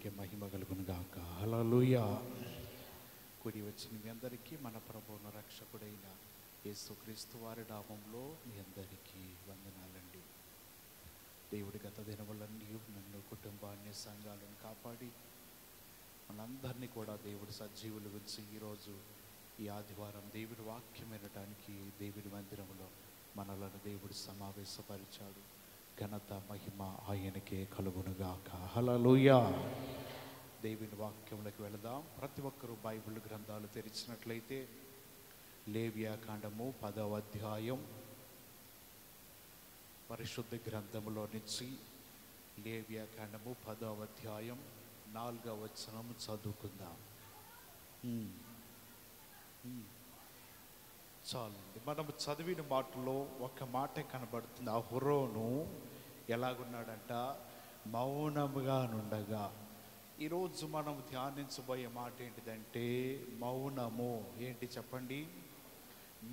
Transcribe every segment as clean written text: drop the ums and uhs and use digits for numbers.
దేవునికే మహిమ కలుగును గాక. హల్లెలూయా. కూడి వచ్చిన మీ అందరికీ మన ప్రభువును రక్షకుడైన యేసుక్రీస్తు వారి నామములో మీ అందరికీ వందనాలండి. దేవుడి గత దినములన్నీ నన్ను, కుటుంబాన్ని, సంఘాలను కాపాడి మనందరినీ కూడా దేవుడు సజీవులు ఉంచి ఈరోజు ఈ ఆదివారం దేవుడి వాక్యం వినడానికి దేవుడి మందిరంలో మనలను దేవుడు సమావేశపరిచాడు. ఘనత మహిమ ఆయనకే కలుగునుగాక. హల్లెలూయా. దేవుని వాక్యంలోకి వెళదాం. ప్రతి ఒక్కరూ బైబిల్ గ్రంథాలు తెరిచినట్లయితే లేవియాకాండము 10వ అధ్యాయం పరిశుద్ధ గ్రంథములో నుంచి లేవియాకాండము 10వ అధ్యాయం 4వ వచనం చదువుకుందాం. చాలండి. మనం చదివిన మాటలో ఒక మాట కనబడుతుంది. అహరోను ఎలాగున్నాడంట? మౌనముగా నుండగా. ఈరోజు మనం ధ్యానించబోయే మాట ఏంటిదంటే మౌనము. ఏంటి చెప్పండి?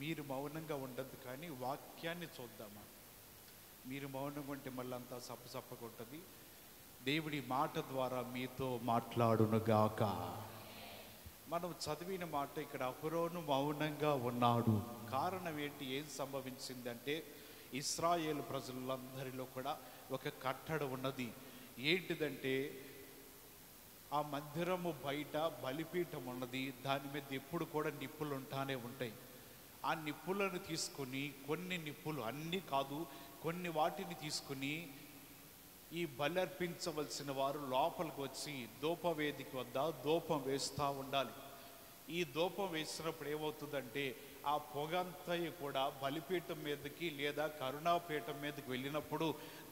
మీరు మౌనంగా ఉండద్దు, కానీ వాక్యాన్ని చూద్దామా. మీరు మౌనంగా ఉంటే మళ్ళీ అంతా సప్పసప్పగా ఉంటుంది. దేవుడి మాట ద్వారా మీతో మాట్లాడునుగాక. మనం చదివిన మాట ఇక్కడ అహరోను మౌనంగా ఉన్నాడు. కారణం ఏంటి? ఏం సంభవించిందంటే ఇశ్రాయేలు ప్రజలందరిలో కూడా ఒక కట్టడ ఉన్నది. ఏంటిదంటే ఆ మందిరము బయట బలిపీఠం ఉన్నది. దాని మీద ఎప్పుడు కూడా నిప్పులు ఉంటానే ఉంటాయి. ఆ నిప్పులను తీసుకుని, కొన్ని నిప్పులు, అన్నీ కాదు, కొన్ని వాటిని తీసుకుని ఈ బలి అర్పించవలసిన వారు లోపలికి వచ్చి ధూపవేదిక వద్ద ధూపం వేస్తూ ఉండాలి. ఈ ధూపం వేసినప్పుడు ఏమవుతుందంటే ఆ పొగంతా కూడా బలిపీఠం మీదకి లేదా కరుణాపీఠం మీదకి వెళ్ళినప్పుడు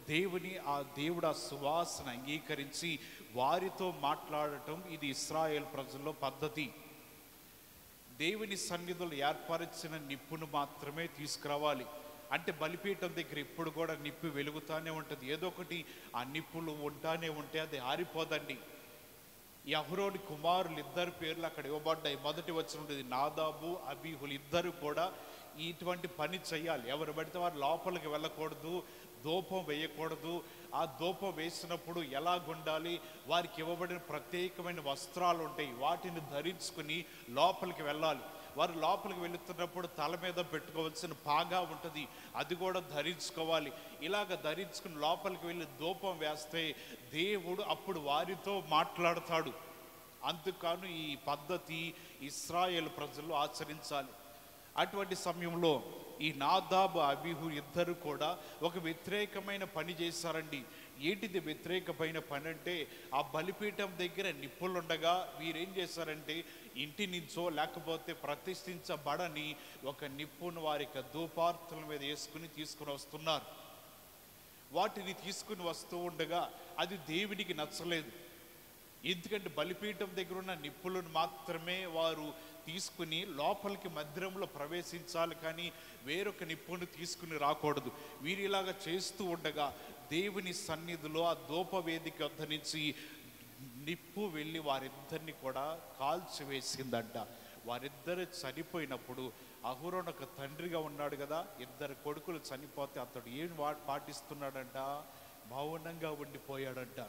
దేవుడు ఆ సువాసన అంగీకరించి వారితో మాట్లాడటం ఇది ఇశ్రాయేల్ ప్రజల్లో పద్ధతి. దేవుని సన్నిధులు ఏర్పరిచిన నిప్పును మాత్రమే తీసుకురావాలి. అంటే బలిపీఠం దగ్గర ఇప్పుడు కూడా నిప్పు వెలుగుతూనే ఉంటుంది. ఏదో ఒకటి ఆ నిప్పులు ఉంటానే ఉంటే అది ఆరిపోదండి. ఈ అహరోని కుమారులు ఇద్దరు పేర్లు అక్కడ ఇవ్వబడ్డాయి. మొదటి వచనం నాదాబు, అబీహులు ఇద్దరు కూడా ఇటువంటి పని చేయాలి. ఎవరు పడితే వారు లోపలికి వెళ్ళకూడదు, ధూపం వేయకూడదు. ఆ ధూపం వేసినప్పుడు ఎలాగుండాలి? వారికి ఇవ్వబడిన ప్రత్యేకమైన వస్త్రాలు ఉంటాయి, వాటిని ధరించుకుని లోపలికి వెళ్ళాలి. వారు లోపలికి వెళుతున్నప్పుడు తల మీద పెట్టుకోవాల్సిన పాగా ఉంటుంది, అది కూడా ధరించుకోవాలి. ఇలాగ ధరించుకుని లోపలికి వెళ్ళి ధూపం వేస్తే దేవుడు అప్పుడు వారితో మాట్లాడతాడు. అందుకను ఈ పద్ధతి ఇశ్రాయేలు ప్రజలు ఆచరించాలి. అటువంటి సమయంలో ఈ నాదాబు, అబీహు ఇద్దరు కూడా ఒక వ్యతిరేకమైన పని చేశారండి. ఏంటిది వ్యతిరేకమైన పని అంటే ఆ బలిపీఠం దగ్గర నిప్పులుండగా వీరేం చేశారంటే ఇంటి నుంచో లేకపోతే ప్రతిష్ఠించబడని ఒక నిప్పును వారి ధూపార్తుల మీద వేసుకుని తీసుకుని వస్తున్నారు. వాటిని తీసుకుని వస్తూ ఉండగా అది దేవునికి నచ్చలేదు. ఎందుకంటే బలిపీఠం దగ్గర ఉన్న నిప్పులను మాత్రమే వారు తీసుకుని లోపలికి మందిరంలో ప్రవేశించాలి, కానీ వేరొక నిప్పును తీసుకుని రాకూడదు. వీరిలాగా చేస్తూ ఉండగా దేవుని సన్నిధిలో ఆ ధూపవేదిక వద్ద నుంచి నిప్పు వెళ్ళి వారిద్దరిని కూడా కాల్చివేసిందంట. వారిద్దరు చనిపోయినప్పుడు అహరోను ఒక తండ్రిగా ఉన్నాడు కదా, ఇద్దరు కొడుకులు చనిపోతే అతడు ఏం పాటిస్తున్నాడంట? మౌనంగా ఉండిపోయాడంట.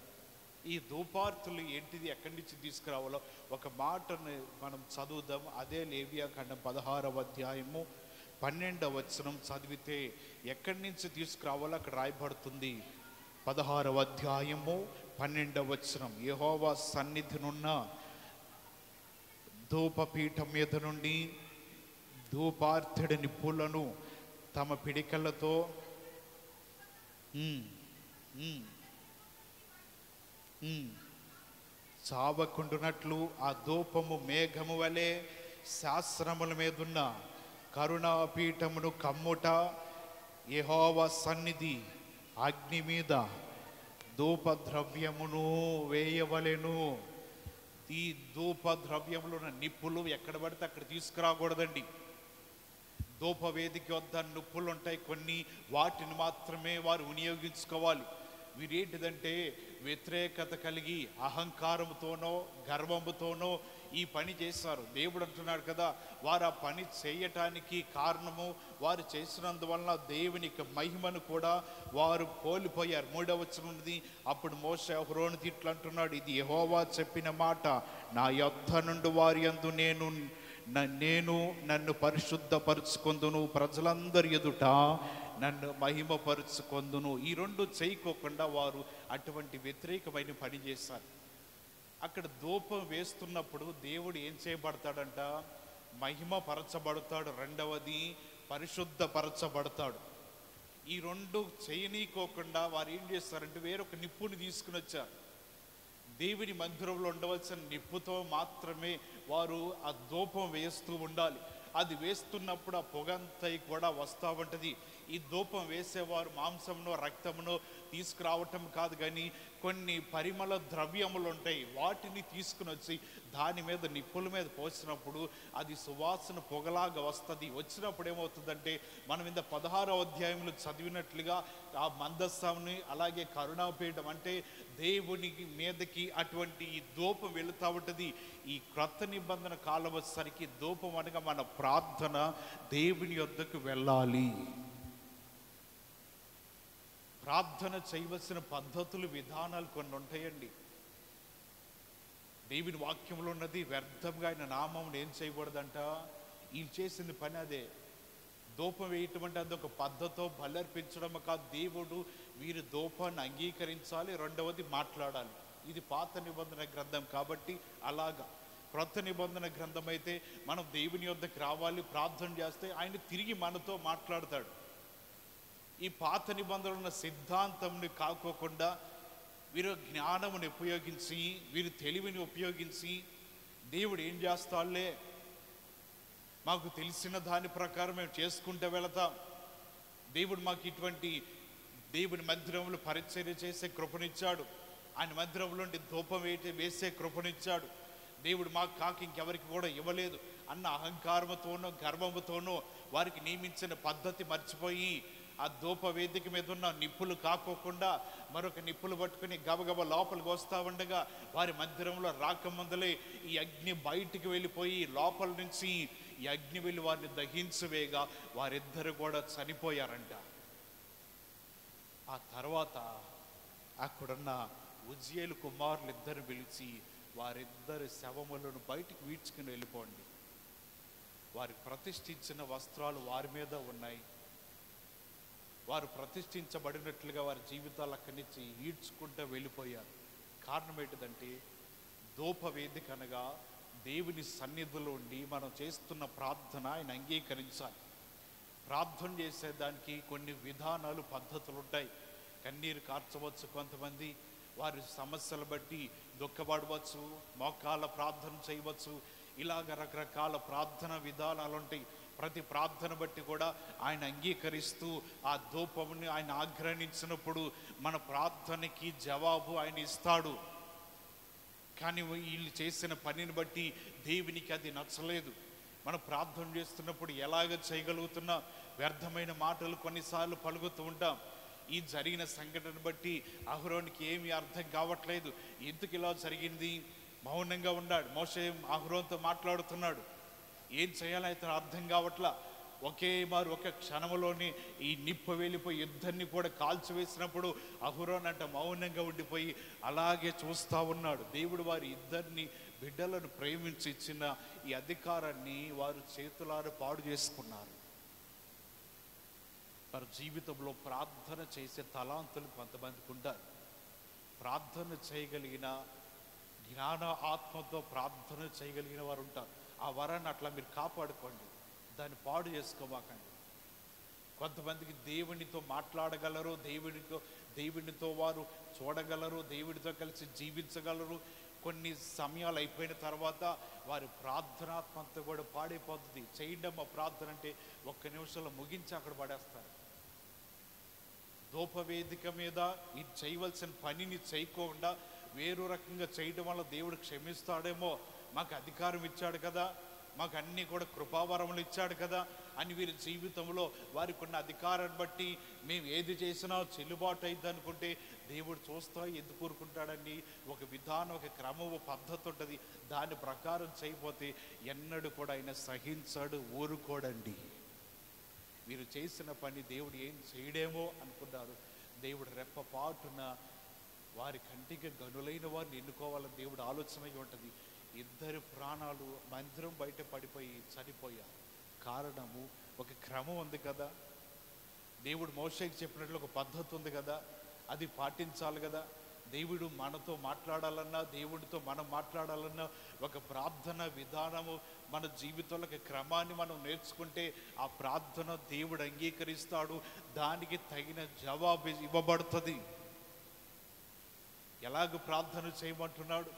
ఈ ధూపార్తులు ఏంటిది, ఎక్కడి నుంచి తీసుకురావాలో ఒక మాటను మనం చదువుదాం. అదే లేవియాకాండం 16వ అధ్యాయము 12వ వచనం చదివితే ఎక్కడి నుంచి తీసుకురావాలో అక్కడ రాయబడుతుంది. 16వ అధ్యాయము 12వ వచనం. యెహోవా సన్నిధినున్న ధూపపీఠం మీద నుండి ధూపార్తుడి నిప్పులను తమ పిడికలతో చావకుండునట్లు ఆ ధూపము మేఘము వలె శాస్త్రముల మీదున్న కరుణాపీఠమును కమ్ముట, యెహోవా సన్నిధి అగ్ని మీద ధూపద్రవ్యమును వేయవలెను. ఈ ధూపద్రవ్యములు ఉన్న నిప్పులు ఎక్కడ పడితే అక్కడ తీసుకురాకూడదండి. ధూపవేదిక వద్ద నిప్పులు ఉంటాయి కొన్ని, వాటిని మాత్రమే వారు వినియోగించుకోవాలి. వీరేంటిదంటే వ్యతిరేకత కలిగి అహంకారంతోనో గర్వముతోనో ఈ పని చేశారు. దేవుడు అంటున్నాడు కదా, వారు ఆ పని చేయటానికి కారణము వారు చేసినందువలన దేవునికి మహిమను కూడా వారు కోల్పోయారు. 3వ వచనం ఉన్నది, అప్పుడు మోషే అహరోనుతో ఇట్లా అంటున్నాడు, ఇది యెహోవా చెప్పిన మాట, నా యొద్ద నుండి వారి యందు నన్ను పరిశుద్ధపరుచుకొందును, ప్రజలందరి ఎదుట నన్ను మహిమపరుచుకొందును. ఈ రెండు చేయకోకుండా వారు అటువంటి వ్యతిరేకమైన పని చేశారు. అక్కడ ధూపం వేస్తున్నప్పుడు దేవుడు ఏం చేయబడతాడంట? మహిమపరచబడతాడు. రెండవది పరిశుద్ధపరచబడతాడు. ఈ రెండు చేయనీకోకుండా వారు ఏం చేస్తారంటే వేరొక నిప్పుని తీసుకుని వచ్చారు. దేవుని మందిరంలో ఉండవలసిన నిప్పుతో మాత్రమే వారు ఆ ధూపం వేస్తూ ఉండాలి. అది వేస్తున్నప్పుడు ఆ పొగంతై కూడా వస్తూ ఉంటుంది. ఈ ధూపం వేసేవారు మాంసమునో రక్తమునో తీసుకురావటం కాదు, కానీ కొన్ని పరిమళ ద్రవ్యములు ఉంటాయి, వాటిని తీసుకుని వచ్చి దాని మీద నిప్పుల మీద పోసినప్పుడు అది సువాసన పొగలాగా వస్తుంది. వచ్చినప్పుడు ఏమవుతుందంటే మనం ఇంత 16వ అధ్యాయంలో చదివినట్లుగా ఆ మందస్సాన్ని అలాగే కరుణాపీఠం అంటే దేవుని మీదకి అటువంటి ఈ ధూపం వెళుతూ ఉంటుంది. ఈ క్రొత్త నిబంధన కాలం వచ్చేసరికి ధూపం అనగా మన ప్రార్థన దేవుని యొద్దకు వెళ్ళాలి. ప్రార్థన చేయవలసిన పద్ధతులు విధానాలు కొన్ని ఉంటాయండి. దేవుని వాక్యంలో ఉన్నది, వ్యర్థంగా ఆయన నామం ఏం చేయకూడదంట. వీళ్ళు చేసిన పని అదే. ధూపం వేయటం అంటే అదొక పద్ధతో బలర్పించడం కాదు. దేవుడు వీరి ధూపాన్ని అంగీకరించాలి, రెండవది మాట్లాడాలి. ఇది పాత నిబంధన గ్రంథం కాబట్టి అలాగా. క్రొత్త నిబంధన గ్రంథం అయితే మనం దేవుని యొద్దకు రావాలి, ప్రార్థన చేస్తే ఆయన తిరిగి మనతో మాట్లాడతాడు. ఈ పాత నిబంధనలు ఉన్న సిద్ధాంతంని కాకోకుండా వీరు జ్ఞానమును ఉపయోగించి, వీరు తెలివిని ఉపయోగించి దేవుడు ఏం చేస్తాడులే, మాకు తెలిసిన దాని ప్రకారం మేము చేసుకుంటూ వెళతాం, దేవుడు మాకు ఇటువంటి దేవుని మందిరంలో పరిచర్య చేసే కృపనిచ్చాడు, ఆయన మందిరంలో ధూపం వేసే కృపనిచ్చాడు, దేవుడు మాకు కాక ఇంకెవరికి కూడా ఇవ్వలేదు అన్న అహంకారంతోనో గర్వముతోనో వారికి నియమించిన పద్ధతి మర్చిపోయి ఆ ధూప వేదిక మీద ఉన్న నిప్పులు కాకోకుండా మరొక నిప్పులు పట్టుకుని గబగబ లోపలికి వస్తూ ఉండగా వారి మందిరంలో రాకముందలే ఈ అగ్ని బయటికి వెళ్ళిపోయి లోపల నుంచి ఈ అగ్ని వెళ్ళి వారిని దహించవేగా వారిద్దరు కూడా చనిపోయారంట. ఆ తర్వాత అక్కడున్న ఉజ్జియేలు కుమారులు ఇద్దరు పిలిచి వారిద్దరి శవములను బయటికి వీడ్చుకుని వెళ్ళిపోండి, వారి ప్రతిష్ఠించిన వస్త్రాలు వారి మీద ఉన్నాయి, వారు ప్రతిష్ఠించబడినట్లుగా వారి జీవితాలు అక్కడి నుంచి ఈడ్చుకుంటూ వెళ్ళిపోయారు. కారణం ఏంటిదంటే ధూప వేదిక అనగా దేవుని సన్నిధిలో ఉండి మనం చేస్తున్న ప్రార్థన ఆయన అంగీకరించాలి. ప్రార్థన చేసేదానికి కొన్ని విధానాలు పద్ధతులు ఉంటాయి. కన్నీరు కార్చవచ్చు, కొంతమంది వారి సమస్యలు బట్టి దుఃఖపడవచ్చు, మోకాళ్ళ ప్రార్థన చేయవచ్చు, ఇలాగ రకరకాల ప్రార్థన విధానాలు ఉంటాయి. ప్రతి ప్రార్థన బట్టి కూడా ఆయన అంగీకరిస్తూ ఆ ధూపముని ఆయన ఆగ్రహించినప్పుడు మన ప్రార్థనకి జవాబు ఆయన ఇస్తాడు. కానీ వీళ్ళు చేసిన పనిని బట్టి దేవునికి అది నచ్చలేదు. మనం ప్రార్థన చేస్తున్నప్పుడు ఎలాగ చేయగలుగుతున్నా వ్యర్థమైన మాటలు కొన్నిసార్లు పలుకుతూ ఉంటాం. ఈ జరిగిన సంఘటన బట్టి అహరోనుకి ఏమీ అర్థం కావట్లేదు, ఎందుకు ఇలా జరిగింది. మౌనంగా ఉన్నాడు. మోషే అహరోనుతో మాట్లాడుతున్నాడు, ఏం చేయాలైతే అర్థం కావట్లా. ఒక క్షణంలోనే ఈ నిప్పు వెళ్ళిపోయి ఇద్దరిని కూడా కాల్చివేసినప్పుడు అహరోను అంట మౌనంగా ఉండిపోయి అలాగే చూస్తూ ఉన్నాడు. దేవుడు వారి ఇద్దరిని బిడ్డలను ప్రేమించి ఇచ్చిన ఈ అధికారాన్ని వారు చేతులారా పాడు చేసుకున్నారు. వారి జీవితంలో ప్రార్థన చేసే తలాంతులు కొంతమందికి ఉంటారు. ప్రార్థన చేయగలిగిన జ్ఞాన ఆత్మతో ప్రార్థన చేయగలిగిన వారు ఉంటారు. ఆ వరాన్ని అట్లా మీరు కాపాడుకోండి, దాన్ని పాడు చేసుకోమాకండి. కొంతమందికి దేవునితో మాట్లాడగలరు, దేవునితో వారు చూడగలరు, దేవుడితో కలిసి జీవించగలరు. కొన్ని సమయాలు అయిపోయిన తర్వాత వారి ప్రార్థనాత్మంతా కూడా పాడైపోతుంది. చేయడమ్మ ప్రార్థన అంటే 1 నిమిషంలో ముగించి అక్కడ పడేస్తారు. ధూపవేదిక మీద ఈ చేయవలసిన పనిని చేయకుండా వేరు రకంగా చేయడం వల్ల దేవుడు క్షమిస్తాడేమో, మాకు అధికారం ఇచ్చాడు కదా, మాకు అన్నీ కూడా కృపావరములు ఇచ్చాడు కదా అని వీరి జీవితంలో వారికి ఉన్న అధికారాన్ని బట్టి మేము ఏది చేసినా చెల్లుబాటు అయింది అనుకుంటే దేవుడు చూస్తా ఎందుకు ఊరుకుంటాడండి? ఒక విధానం, ఒక క్రమం, పద్ధతి ఉంటుంది. దాని ప్రకారం చేయకపోతే ఎన్నడూ కూడా ఆయన సహించాడు, ఊరుకోడండి. వీరు చేసిన పని దేవుడు ఏం చేయడేమో అనుకున్నారు. దేవుడు రెప్పపాటున వారి కంటికి గనులైన వారిని ఎన్నుకోవాలని దేవుడు ఆలోచన ఉంటుంది. ఇద్దరు ప్రాణాలు మందిరం బయట పడిపోయి చనిపోయారు. కారణము ఒక క్రమం ఉంది కదా, దేవుడు మోషేకి చెప్పినట్లు ఒక పద్ధతి ఉంది కదా, అది పాటించాలి కదా. దేవుడు మనతో మాట్లాడాలన్నా, దేవుడితో మనం మాట్లాడాలన్నా ఒక ప్రార్థన విధానము మన జీవితంలో ఒక క్రమాన్ని మనం నేర్చుకుంటే ఆ ప్రార్థన దేవుడు అంగీకరిస్తాడు, దానికి తగిన జవాబు ఇవ్వబడుతుంది. ఎలాగ ప్రార్థన చేయమంటున్నాడు?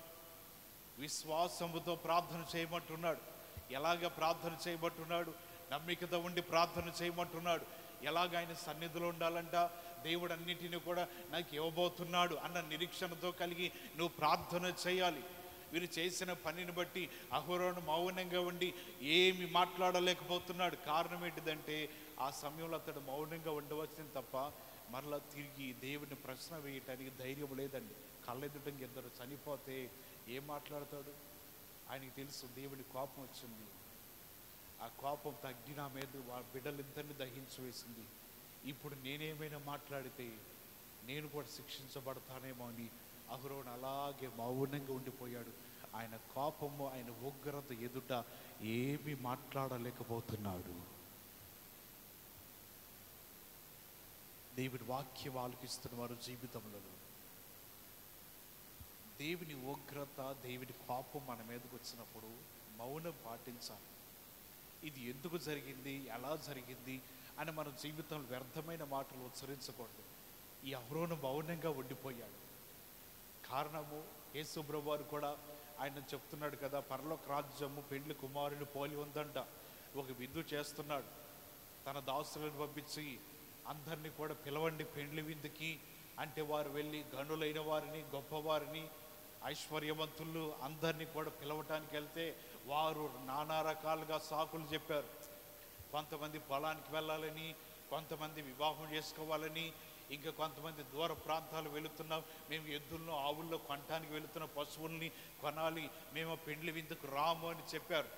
విశ్వాసముతో ప్రార్థన చేయమంటున్నాడు. ఎలాగ ప్రార్థన చేయమంటున్నాడు? నమ్మికతో ఉండి ప్రార్థన చేయమంటున్నాడు. ఎలాగ ఆయన సన్నిధిలో ఉండాలంట? దేవుడు అన్నిటిని కూడా నాకు ఇవ్వబోతున్నాడు అన్న నిరీక్షణతో కలిగి నువ్వు ప్రార్థన చేయాలి. వీరు చేసిన పనిని బట్టి అహరోను మౌనంగా ఉండి ఏమి మాట్లాడలేకపోతున్నాడు. కారణం ఏంటిదంటే ఆ సమయంలో అతడు మౌనంగా ఉండవచ్చింది తప్ప మరలా తిరిగి దేవుని ప్రశ్న వేయటానికి ధైర్యం లేదండి. కళ్ళెదుట ఇద్దరు చనిపోతే ఏం మాట్లాడతాడు? ఆయనకి తెలుసు దేవుని కోపం వచ్చింది. ఆ కోపం తగ్గి నా మీద వాళ్ళ బిడ్డలిద్దరిని దహించి వేసింది. ఇప్పుడు నేనేమైనా మాట్లాడితే నేను కూడా శిక్షించబడతానేమో అని అహరోను అలాగే మౌనంగా ఉండిపోయాడు. ఆయన కోపము, ఆయన ఉగ్రత ఎదుట ఏమీ మాట్లాడలేకపోతున్నాడు. దేవుని వాక్యం ఆలకిస్తున్న వారు జీవితంలో దేవుని ఉగ్రత, దేవుని కోపం మన మీదకి వచ్చినప్పుడు మౌనం పాటించాలి. ఇది ఎందుకు జరిగింది, ఎలా జరిగింది అని మన జీవితంలో వ్యర్థమైన మాటలు ఉచ్చరించకూడదు. ఈ అహరోను మౌనంగా ఉండిపోయాడు. కారణము యేసు ప్రభువు వారు కూడా ఆయన చెప్తున్నాడు కదా, పరలోక రాజ్యము పెండ్లి కుమారుని పోలి ఉందంట. ఒక విందు చేస్తున్నాడు, తన దాసులను పంపించి అందరినీ కూడా పిలవండి పెండ్లి విందుకి అంటే వారు వెళ్ళి గనులైన వారిని, గొప్పవారిని, ఐశ్వర్యవంతులు అందరినీ కూడా పిలవటానికి వెళ్తే వారు నానా రకాలుగా సాకులు చెప్పారు. కొంతమంది పొలానికి వెళ్ళాలని, కొంతమంది వివాహం చేసుకోవాలని, ఇంకా కొంతమంది దూర ప్రాంతాలు వెళుతున్నాం, మేము ఎద్దులను ఆవుల్లో కొనటానికి వెళుతున్న పశువుల్ని కొనాలి, మేము పెండ్లి విందుకు రాము అని చెప్పారు.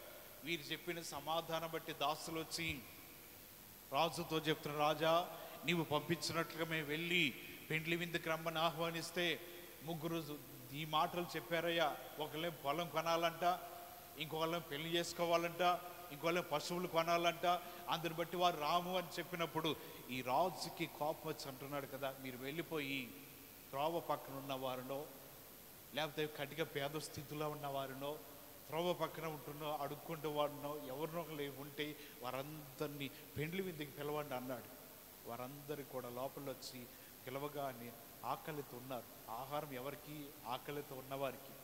వీరు చెప్పిన సమాధానం బట్టి దాసులు వచ్చి రాజుతో చెప్తున్న, రాజా నీవు పంపించినట్లుగా మేము వెళ్ళి పెండ్లి విందుకు రమ్మని ఆహ్వానిస్తే ముగ్గురు ఈ మాటలు చెప్పారయ్యా. ఒకళ్ళేం పొలం కొనాలంట, ఇంకొకళ్ళేం పెళ్లి చేసుకోవాలంట, ఇంకొకళ్ళేం పశువులు కొనాలంట. అందరిని బట్టి వారు రాము అని చెప్పినప్పుడు ఈ రాజుకి కోపం వచ్చి అంటున్నాడు కదా, మీరు వెళ్ళిపోయి త్రోవ పక్కన ఉన్న వారినో, లేకపోతే కటిక పేద స్థితిలో ఉన్న వారినో, త్రోవ పక్కన ఉంటున్నో అడుక్కుంటూ వాడినో ఎవరినో ఉంటే వారందరినీ పెండ్లి విందుకి పిలవండి అన్నాడు. వారందరూ కూడా లోపల వచ్చి పిలవగానే ఆకలితో ఉన్నారు. ఆహారం ఎవరికి? ఆకలితో ఉన్నవారికి.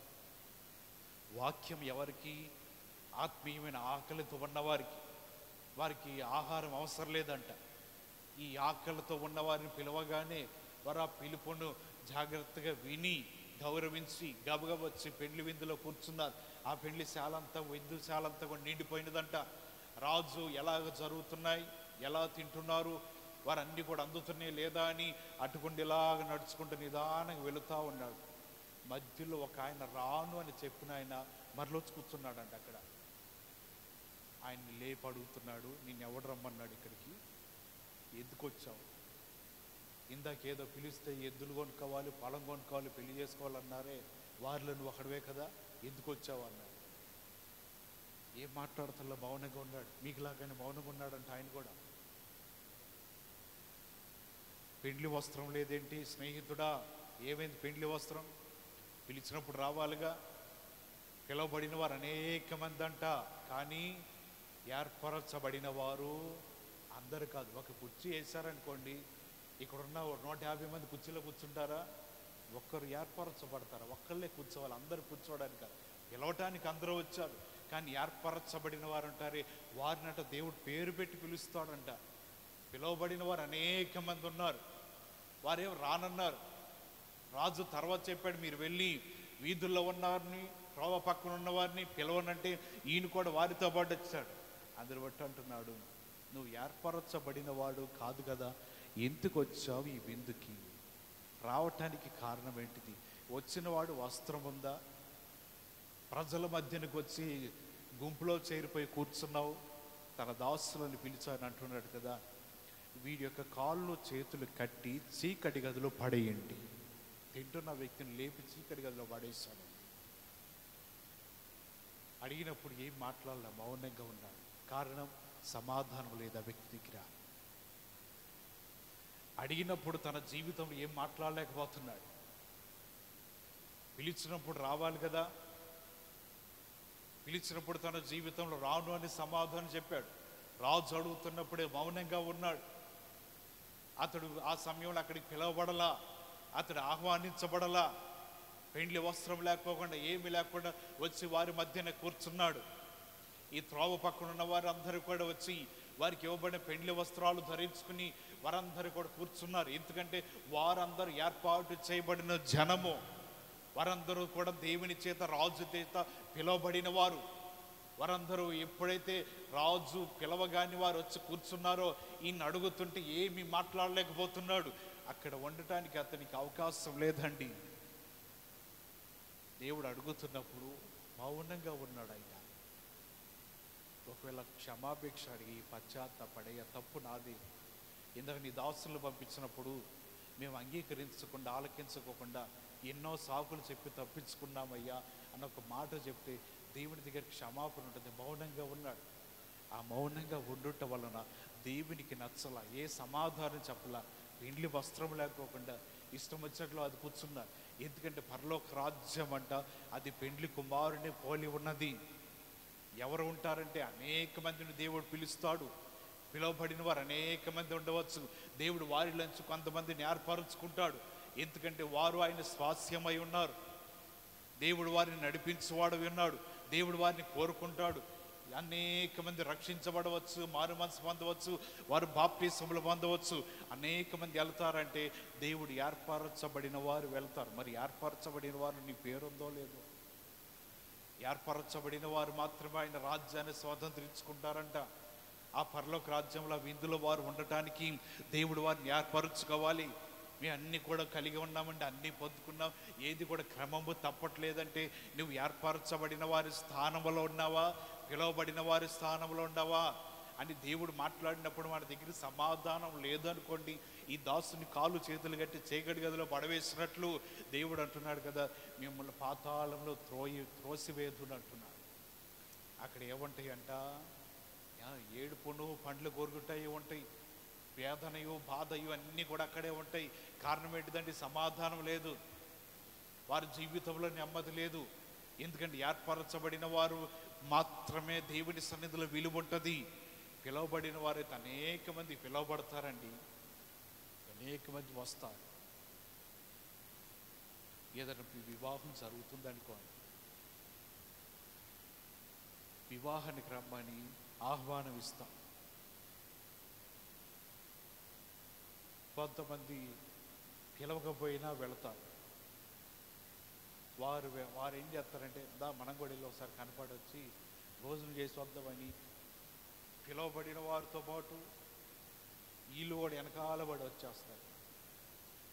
వాక్యం ఎవరికి? ఆత్మీయమైన ఆకలితో ఉన్నవారికి. వారికి ఆహారం అవసరం లేదంట. ఈ ఆకలితో ఉన్నవారిని పిలవగానే వారు ఆ పిలుపును జాగ్రత్తగా విని గౌరవించి గబగబ వచ్చి పెండ్లి విందులో కూర్చున్నారు. ఆ పెండ్లి శాలంతా, విందుశాలంతా కూడా నిండిపోయినదంట. రాజు ఎలాగ జరుగుతున్నాయి, ఎలా తింటున్నారు, వారన్నీ కూడా అందుతున్నాయి లేదా అని అటుకుండి ఇలాగ నడుచుకుంటూ నిదానంగా వెళుతూ ఉన్నాడు. మధ్యలో ఒక ఆయన రాను అని చెప్పిన ఆయన మరలోచి కూర్చున్నాడంట. అక్కడ ఆయన్ని లేపి అడుగుతున్నాడు, నిన్ను ఎవడు రమ్మన్నాడు ఇక్కడికి, ఎందుకు వచ్చావు? ఇందాకేదో పిలిస్తే ఎద్దులు కొనుక్కోవాలి, పొలం కొనుక్కోవాలి, పెళ్లి చేసుకోవాలన్నారే, వారిలో నువ్వు ఒకడవే కదా, ఎందుకు వచ్చావు అన్నాడు. ఏం మాట్లాడుతున్నా మౌనంగా ఉన్నాడు. మీకులాగానే మౌనంగా ఉన్నాడంట ఆయన కూడా. పెండ్లి వస్త్రం లేదేంటి స్నేహితుడా, ఏమైంది పెండ్లి వస్త్రం? పిలిచినప్పుడు రావాలిగా. పిలువబడిన వారు అనేక మంది అంట, కానీ ఏర్పరచబడిన వారు అందరు కాదు. ఒక కుర్చీ వేశారనుకోండి, ఇక్కడున్న 150 మంది కుర్చీలో కూర్చుంటారా? ఒక్కరు ఏర్పరచబడతారా? ఒక్కళ్ళే కూర్చోవాలి, అందరు కూర్చోవడానికి కాదు. పిలవటానికి అందరూ వచ్చారు, కానీ ఏర్పరచబడిన వారు అంటారే వారినంట దేవుడు పేరు పెట్టి పిలుస్తాడంట. పిలువబడిన వారు అనేక మంది ఉన్నారు, వారేం రానన్నారు. రాజు తర్వాత చెప్పాడు, మీరు వెళ్ళి వీధుల్లో ఉన్నవారిని, త్రోవ పక్కన ఉన్న వారిని పిలవనంటే ఈయన కూడా వారితో పాటు వచ్చాడు. అందరు బట్టి అంటున్నాడు, నువ్వు ఏర్పరచబడిన వాడు కాదు కదా, ఎందుకు వచ్చావు ఈ విందుకి? రావటానికి కారణం ఏంటిది? వచ్చినవాడు వస్త్రం ఉందా? ప్రజల మధ్యనికి వచ్చి గుంపులో చేరిపోయి కూర్చున్నావు. తన దాసులను పిలిచాను అంటున్నాడు కదా. వీడి యొక్క కాళ్ళు చేతులు కట్టి చీకటి గదిలో పడేయండి. తింటున్న వ్యక్తిని లేపి చీకటి గదిలో పడేశాడు. అడిగినప్పుడు ఏం మాట్లాడలే, మౌనంగా ఉన్నాడు. కారణం, సమాధానం లేదా వ్యక్తి దగ్గర. అడిగినప్పుడు తన జీవితంలో ఏం మాట్లాడలేకపోతున్నాడు. పిలిచినప్పుడు రావాలి కదా, పిలిచినప్పుడు తన జీవితంలో రాను అని సమాధానం చెప్పాడు. రాజు అడుగుతున్నప్పుడే మౌనంగా ఉన్నాడు. అతడు ఆ సమయంలో అక్కడికి పిలవబడలా, అతడు ఆహ్వానించబడలా. పెండ్లి వస్త్రం లేకపోకుండా ఏమి లేకుండా వచ్చి వారి మధ్యన కూర్చున్నాడు. ఈ త్రోవ పక్కన ఉన్న వారు అందరూ కూడా వచ్చి వారికి ఇవ్వబడిన పెండ్లి వస్త్రాలు ధరించుకుని వారందరూ కూడా కూర్చున్నారు. ఎందుకంటే వారందరూ ఏర్పాటు చేయబడిన జనము, వారందరూ కూడా దేవుని చేత, రాజు చేత పిలువబడిన వారు. వారందరూ ఎప్పుడైతే రాజు పిలవగాని వారు వచ్చి కూర్చున్నారో ఈయన అడుగుతుంటే ఏమీ మాట్లాడలేకపోతున్నాడు. అక్కడ ఉండటానికి అతనికి అవకాశం లేదండి. దేవుడు అడుగుతున్నప్పుడు మౌనంగా ఉన్నాడు ఆయన. ఒకవేళ క్షమాపేక్ష అడిగి పశ్చాత్తాపడయ్యా, తప్పు నాది, ఇందాక నీ దాసులను పంపించినప్పుడు మేము అంగీకరించకుండా ఆలకించుకోకుండా ఎన్నో సాకులు చెప్పి తప్పించుకున్నామయ్యా అన్న ఒక మాట చెప్తే దేవుని దగ్గర క్షమాపణ ఉంటుంది. మౌనంగా ఉన్నాడు. ఆ మౌనంగా ఉండుట వలన దేవునికి నచ్చల, ఏ సమాధానం చెప్పలా. పెండ్లి వస్త్రం లేకోకుండా ఇష్టం వచ్చినట్లు అది కూర్చున్నారు. ఎందుకంటే పరలోక రాజ్యం అంట అది పెండ్లి కుమారుని పోలి ఉన్నది. ఎవరు ఉంటారంటే అనేక మందిని దేవుడు పిలుస్తాడు. పిలువబడిన వారు అనేక మంది ఉండవచ్చు. దేవుడు వారిలోంచి కొంతమందిని ఏర్పరుచుకుంటాడు. ఎందుకంటే వారు ఆయన స్వాస్యమై ఉన్నారు. దేవుడు వారిని నడిపించేవాడు ఉన్నాడు. దేవుడు వారిని కోరుకుంటాడు. అనేక మంది రక్షించబడవచ్చు, మారు మనసు పొందవచ్చు, వారు బాప్టిసములు పొందవచ్చు. అనేక మంది వెళ్తారంటే దేవుడు ఏర్పరచబడిన వారు వెళ్తారు. మరి ఏర్పరచబడిన వారు నీ పేరుందో లేదో? ఏర్పరచబడిన వారు మాత్రమే ఆయన రాజ్యాన్ని స్వాతంత్రించుకుంటారంట. ఆ పరలోక రాజ్యంలో విందులో వారు ఉండటానికి దేవుడు వారిని ఏర్పరచుకోవాలి. మేము అన్నీ కూడా కలిగి ఉన్నామండి, అన్నీ పొందుకున్నాం, ఏది కూడా క్రమము తప్పట్లేదంటే నువ్వు ఏర్పరచబడిన వారి స్థానంలో ఉన్నావా, పిలువబడిన వారి స్థానంలో ఉన్నావా అని దేవుడు మాట్లాడినప్పుడు మన దగ్గర సమాధానం లేదనుకోండి, ఈ దాసుని కాళ్ళు చేతులు కట్టి చీకటి గదిలో పడవేసినట్లు దేవుడు అంటున్నాడు కదా, మిమ్మల్ని పాతాళంలో త్రోసివేదుడు అంటున్నాడు. అక్కడ ఏముంటాయి అంట? ఏడుపును పండ్లు గొరుగుటాయి ఉంటాయి, వేదనయు బాధయు అన్నీ కూడా అక్కడే ఉంటాయి. కారణం ఏంటిదంటే సమాధానం లేదు, వారి జీవితంలో నెమ్మది లేదు. ఎందుకంటే ఏర్పరచబడిన వారు మాత్రమే దేవుని సన్నిధిలో విలువ ఉంటుంది. పిలువబడిన వారైతే అనేక మంది పిలువబడతారండి, అనేక మంది వస్తారు. ఏదైనా వివాహం జరుగుతుందనుకోండి, వివాహానికి రమ్మని ఆహ్వానం ఇస్తాం. కొంతమంది పిలవకపోయినా వెళతారు. వారు ఏం చేస్తారంటే, మనం కూడా వెళ్ళి ఒకసారి కనపడొచ్చి భోజనం చేసి వద్దామని పిలువబడిన వారితో పాటు వీళ్ళు కూడా వెనకాల పడి వచ్చేస్తారు.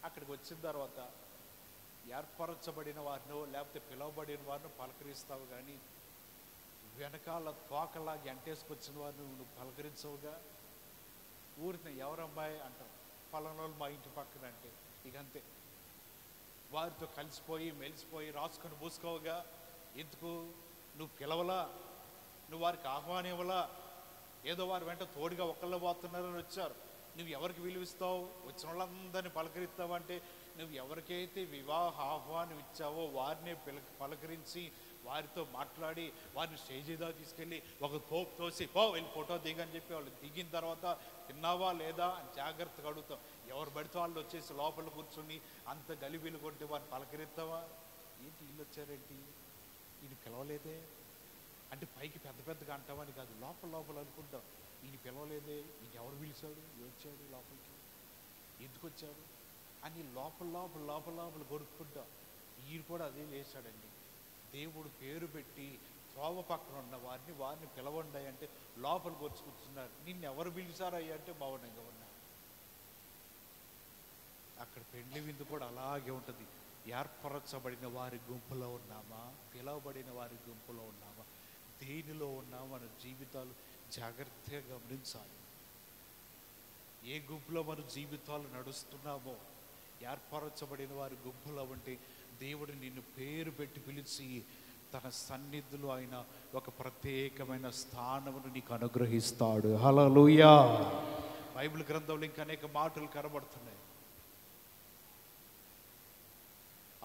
అక్కడికి వచ్చిన తర్వాత ఏర్పరచబడిన వారినో లేకపోతే పిలువబడిన వారిని పలకరిస్తావు, కానీ వెనకాల తోకలాగి అంటేసుకొచ్చిన వారిని నువ్వు పలకరించవుగా. ఊరిని ఎవరమ్మాయి అంటావు, పలానా వాళ్ళు మా ఇంటి పక్కన అంటే ఇక అంతే. వారితో కలిసిపోయి మెలిసిపోయి రాసుకొని పూసుకోవుగా. ఎందుకు? నువ్వు పిలవలా, నువ్వు వారికి ఆహ్వానం ఇవ్వలా. ఏదో వారి వెంట తోడుగా ఒకళ్ళు పోతున్నారని వచ్చారు, నువ్వు ఎవరికి విలువిస్తావు? వచ్చిన వాళ్ళందరినీ పలకరిస్తావంటే నువ్వు ఎవరికైతే వివాహ ఆహ్వానం ఇచ్చావో వారినే పలకరించి వారితో మాట్లాడి వారిని స్టేజ్ దాకా తీసుకెళ్ళి ఒక తోపు తోసి వెళ్ళి ఫోటో దిగని చెప్పి వాళ్ళు దిగిన తర్వాత తిన్నావా లేదా అని జాగ్రత్తగా అడుగుతాం. ఎవరు పడితే వాళ్ళు వచ్చేసి లోపల కూర్చొని అంత గలిబిలు కొట్టి వారిని పలకరిస్తావా? ఏంటి వీళ్ళు వచ్చారేంటి, ఈయన పిలవలేదే అంటే పైకి పెద్ద పెద్దగా అంటామని కాదు, లోపల లోపల అనుకుంటాం, ఈయన పిలవలేదే, ఈయన ఎవరు పిలిచాడు, వచ్చాడు లోపలికి, ఎందుకు వచ్చాడు అని లోపల లోపల లోపల లోపల కొరుక్కుంటాం. ఈయన కూడా అదే చేశాడండి. దేవుడు పేరు పెట్టి త్రోవ పక్కన ఉన్న వారిని పిలవండి అంటే లోపలికి వచ్చి కూర్చున్నారు. నిన్ను ఎవరు పిలిచారయ్యా అంటే మౌనంగా ఉన్నా. అక్కడ పెండ్లి విందు కూడా అలాగే ఉంటుంది. ఏర్పరచబడిన వారి గుంపులో ఉన్నామా, పిలవబడిన వారి గుంపులో ఉన్నామా, దేనిలో ఉన్నామా, మన జీవితాలు జాగ్రత్తగా గమనించాలి. ఏ గుంపులో మన జీవితాలు నడుస్తున్నామో, ఏర్పరచబడిన వారి గుంపులో ఉంటే దేవుడు నిన్ను పేరు పెట్టి పిలిచి తన సన్నిధిలో ఆయన ఒక ప్రత్యేకమైన స్థానమును నీకు అనుగ్రహిస్తాడు. హల్లెలూయా. బైబిల్ గ్రంథంలో ఇంకా అనేక మాటలు కనబడుతున్నాయి.